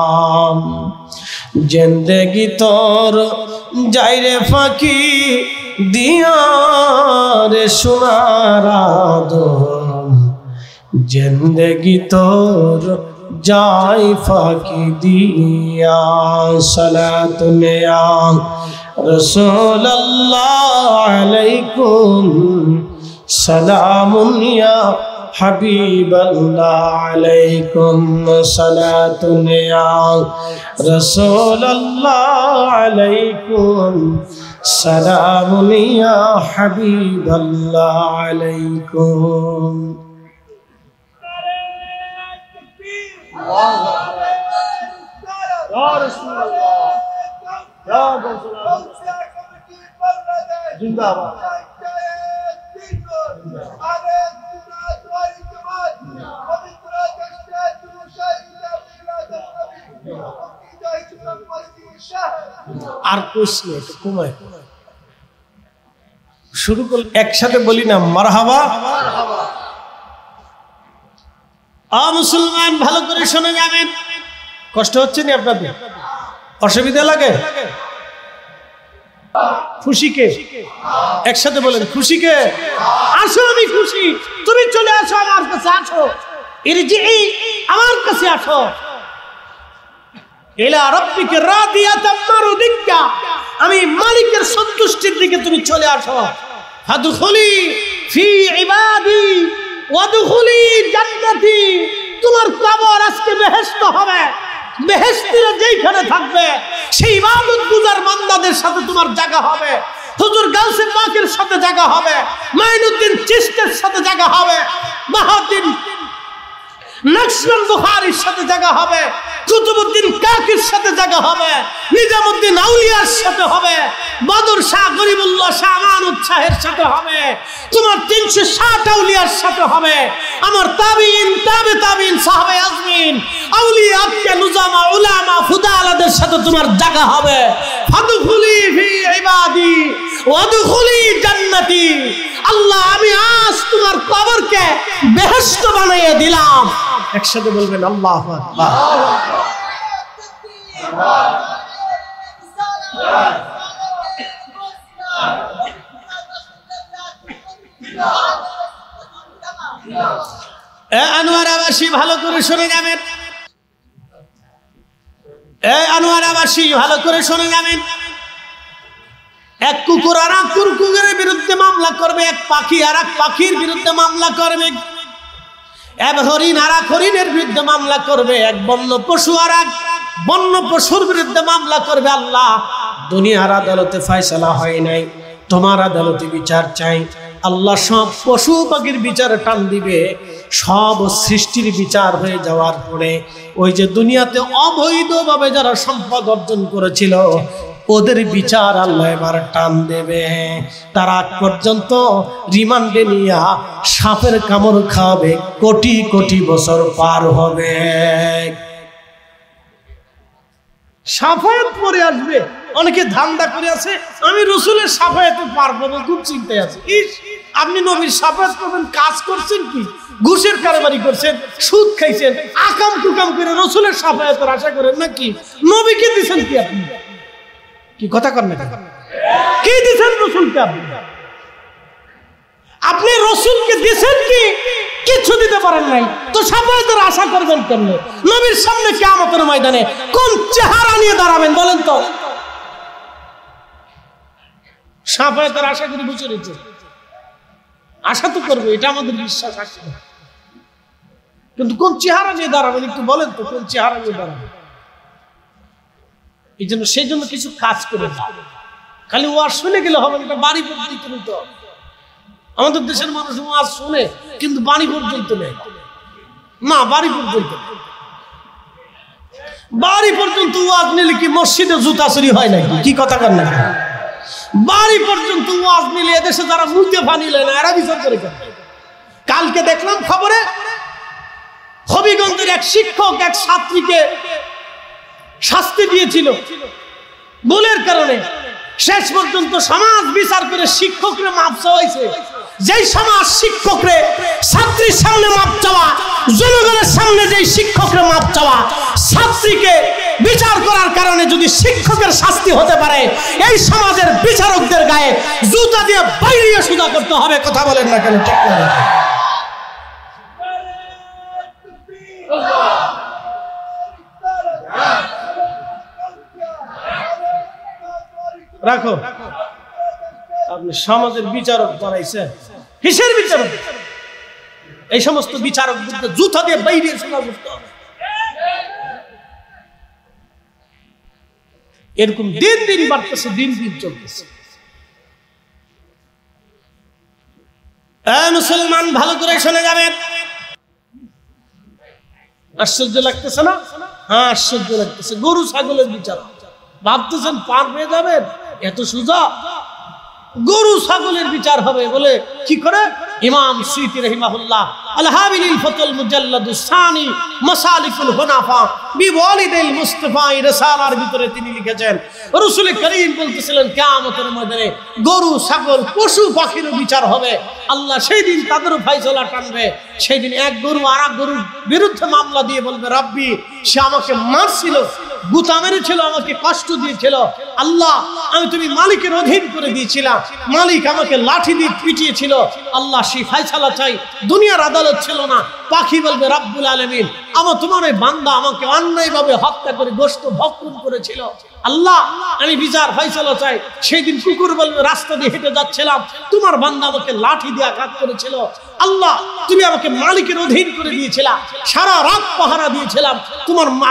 A: জিন্দেগি তোর যাইরে ফাঁকি দিয়ারে সোনার আদম জিন্দেগি তোর যাই ফাঁকি দিয়া সালাতুন ইয়া রাসূলুল্লাহ আলাইকুম সালামুন ইয়া হাবিবাল্লাহ আলাইকুম সালাতুন ইয়া রাসূলুল্লাহ আলাইকুম সালামুন ইয়া হাবিবাল্লাহ আলাইকুম
C: Ya Resulallah. Ya Resulallah. Zindabad.
A: আর প্রশ্ন একটু কমায় শুরু করলে একসাথে বলি না মারহাবা। মুসলমান ভালো করে শুনে যাবেন। কষ্ট হচ্ছে না আপনাদের? অসুবিধা লাগে? খুশি কে? একসাথে বলেন খুশি কে? আসো আমি খুশি, তুমি চলে আসো আমার কাছে, আসো ইরজিই আমার কাছে আসো। ইলা রাব্বিকা রাদিয়াতাম মারদিয়া, আমি মালিকের সন্তুষ্টির দিকে তুমি চলে আসো। ফাদখুলি ফি ইবাদি ওয়াদখুলি জান্নাতি, তোমার কবর আজকে বেহেশত হবে। বেহেশতের যেখানে থাকবে সেই ইবাদত গুজার বান্দাদের সাথে তোমার জায়গা হবে। হুজুর গাউসে পাকের সাথে জায়গা হবে, মাইনুদ্দিন চিশতির সাথে জায়গা হবে, বাহাউদ্দিন নকশবন্দ বুখারীর সাথে জায়গা হবে, কুতুবউদ্দিন কাকির সাথে জায়গা হবে, নিজামউদ্দিন আউলিয়ার সাথে হবে, বদর শাহ গরিবুল্লাহ শাহ আমানত শাহের সাথে হবে, তোমার 360 আউলিয়ার সাথে হবে, আমার তাবিঈন তাবে তাবিঈন সাহাবে আজমিন আউলিয়া আতকা নুজামা উলামা ফুদালাদের সাথে তোমার জায়গা হবে। ফাদখুলি ফি ইবাদি ওয়াদখুলি জান্নাতি, আল্লাহ আমি আজ তোমার কবরকে বেহেশত বানিয়ে দিলাম। একসাথে বলবেন আল্লাহু আকবার। আনোয়ারাবাসী ভালো করে শুনে যাবেন। আনোয়ারাবাসী ভালো করে শুনে যাবেন। এক কুকুর আর এক কুকুরের বিরুদ্ধে মামলা করবে, এক পাখি আর এক পাখির বিরুদ্ধে মামলা করবে, এক হরিণ আর এক হরিণের বিরুদ্ধে মামলা করবে, এক বন্য পশু আর এক বন্য পশুর বিরুদ্ধে মামলা করবে। আল্লাহ দুনিয়ার আদালতে ফয়সালা হয় নাই, তোমার আদালতে বিচার চাই। আল্লাহ সব পশু পাখির বিচারে টান দিবে। সব সৃষ্টির বিচার হয়ে যাওয়ার পরে ওই যে দুনিয়াতে অবৈধভাবে যারা সম্পদ অর্জন করেছিল ওদের বিচার আল্লাহ এবার টান দেবে। তার আগ পর্যন্ত রিমান্ডে নিয়ে সাপের কামড় খাবে, কোটি কোটি বছর পার হবে। সাফায়াত পরে আসবে। অনেকে ধান্দা করে আছে আমি রসুলের সাফায়াতে পার পাবো, খুব চিন্তায় আছে। ইস, আপনি নবীর সাফায়াত করবেন, কাজ করছেন কি? ঘুষের কারবারি করছেন, সুদ খাইছেন, আকাম কুকাম করে রসুলের সাফায়াতের আশা করেন নাকি? নবীকে দিচ্ছেন কি আপনি? কি কথা কর না, কি দিচ্ছেন রসুলকে? আপনি রসুলকে দিচ্ছেন কি? কিছু দিতে পারেন নাই, তো সাফায়াতের আশা করবেন কেমনে? নবীর সামনে কিয়ামতের ময়দানে কোন চেহারা নিয়ে দাঁড়াবেন বলেন তো? সাফায়াতের আশা করে বসে রয়েছে। আশা তো করবো, এটা আমাদের বিশ্বাস আছে, কিন্তু কোন চেহারা নিয়ে দাঁড়াবেন একটু বলেন তো, কোন চেহারা নিয়ে দাঁড়াবেন? এই জন্য সেই জন্য কিছু কাজ করে খালি ওয়াজ শুনে গেলে হবে না, বাড়ি পর্যন্ত নিতে হবে। আমাদের দেশের মানুষ ওয়াজ শুনে কিন্তু বাড়ি পর্যন্ত নেই না, বাড়ি পর্যন্ত ওয়াজ নিলে কি মসজিদে জুতা চুরি হয় নাকি? কি কথা কর না, বাড়ি পর্যন্ত ওয়াজ নিলে এদেশে যারা মুখে পানি লেয় না এরা বিচার করে কেন? কালকে দেখলাম খবরে হবিগঞ্জের এক শিক্ষক এক ছাত্রীকে শাস্তি দিয়েছিল ভুলের কারণে। শেষ পর্যন্ত সমাজ বিচার করে শিক্ষকরে মাপ চাওয়াইছে। যেই সমাজ শিক্ষকরে ছাত্রীর সামনে মাপ চাওয়া, জনগণের সামনে যেই শিক্ষকরে মাপ চাওয়া, ছাত্রীকে বিচার করার কারণে যদি শিক্ষকের শাস্তি হতে পারে, এই সমাজের বিচারকদের গায়ে জুতা দিয়ে বাইরে সোজা করতে হবে। কথা বলেন না কেন? ঠিক না? রাখো, আপনি সমাজের বিচারক বানাইছেন, কিসের বিচারক? এই সমস্ত বিচারকদের জুতা দিয়ে বাইরে সোজা করতে হবে। এরকম দিন দিন বাড়তেছে, দিন দিন চলতেছে। মুসলমান ভালো করে শুনে যাবেন। আশ্চর্য লাগতেছে না? হ্যাঁ, আশ্চর্য লাগতেছে। গরু ছাগলের বিচার ভাবতেছেন পার পেয়ে যাবেন, এত সোজা? গরু ছাগলের বিচার হবে বলে কি করে? ইমাম সুয়ুতী রাহিমাহুল্লাহ আল-হাবিলিল ফাতুল মুজাল্লাদুস সানি মাসালিকুল হুনাফা বিওয়ালিদিল মুস্তাফা রিসালার ভিতরে তিনি লিখেছেন, রাসূল করিম বলতেছিলেন কিয়ামতের ময়দানে গরু ছাগল পশু পাখিরও বিচার হবে। আল্লাহ সেই দিন তাদেরও ফয়সালা টানবে। সেই দিন এক গরু আর এক গরুর বিরুদ্ধে মামলা দিয়ে বলবে, রব্বি, সে আমাকে মারছিল, গুতা মেরেছিল, আমাকে কষ্ট দিয়েছিল। আল্লাহ, আমি তুমি মালিকের অধীন করে দিয়েছিলাম, মালিক আমাকে লাঠি দিয়ে পিটিয়েছিল। আল্লাহ, সেই ফয়সালা চাই। দুনিয়ার আদালত ছিল না। পাখি বলবে, রব্বুল আলামিন, আমার তোমার ওই বান্দা আমাকে অন্যায়ভাবে হত্যা করে গোশত ভক্ষণ করেছিল। আল্লাহ, আমি বিচার ফয়সালা চাই। সেই দিন কুকুর বলবে, রাস্তা দিয়ে হেঁটে যাচ্ছিলাম, তোমার বান্দা আমাকে লাঠি দিয়ে আঘাত করেছিল। আল্লাহ, তুমি আমাকে মালিকের অধীন করে দিয়েছিলা, সারা রাত পাহারা দিয়েছিলাম।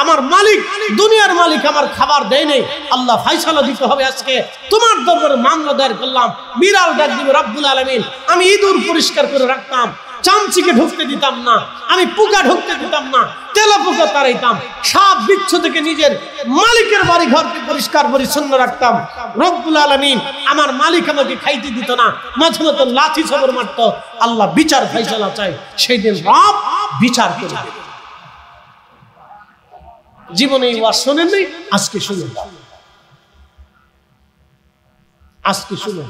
A: আমার মালিক, দুনিয়ার মালিক আমার খাবার দেয় নাই। আল্লাহ, ফয়সালা দিতে হবে আজকে। তোমার দরবারে মামলা দায়ের করলাম। বিড়াল ডাক দিবে, রব্বুল আলামিন, আমি ইঁদুর পরিষ্কার করে রাখতাম, চামচিকে ঢুকতে দিতাম না, আমি পোকা ঢুকতে দিতাম না, তেলা পোকা তাড়াইতাম, সাপ বিচ্ছু থেকে নিজের মালিকের বাড়ি ঘরকে পরিষ্কার পরিচ্ছন্ন রাখতাম। রব্বুল আলামিন, আমার মালিক আমাকে খাইতে দিত না, মাঝে মাঝে লাঠি সবর মারত। আল্লাহ, বিচার ফয়সালা চাই। সেই দিন রব বিচার করবে। জীবনে এই ওয়াজ শোনেন নাই, আজকে শুনুন, আজকে শুনুন।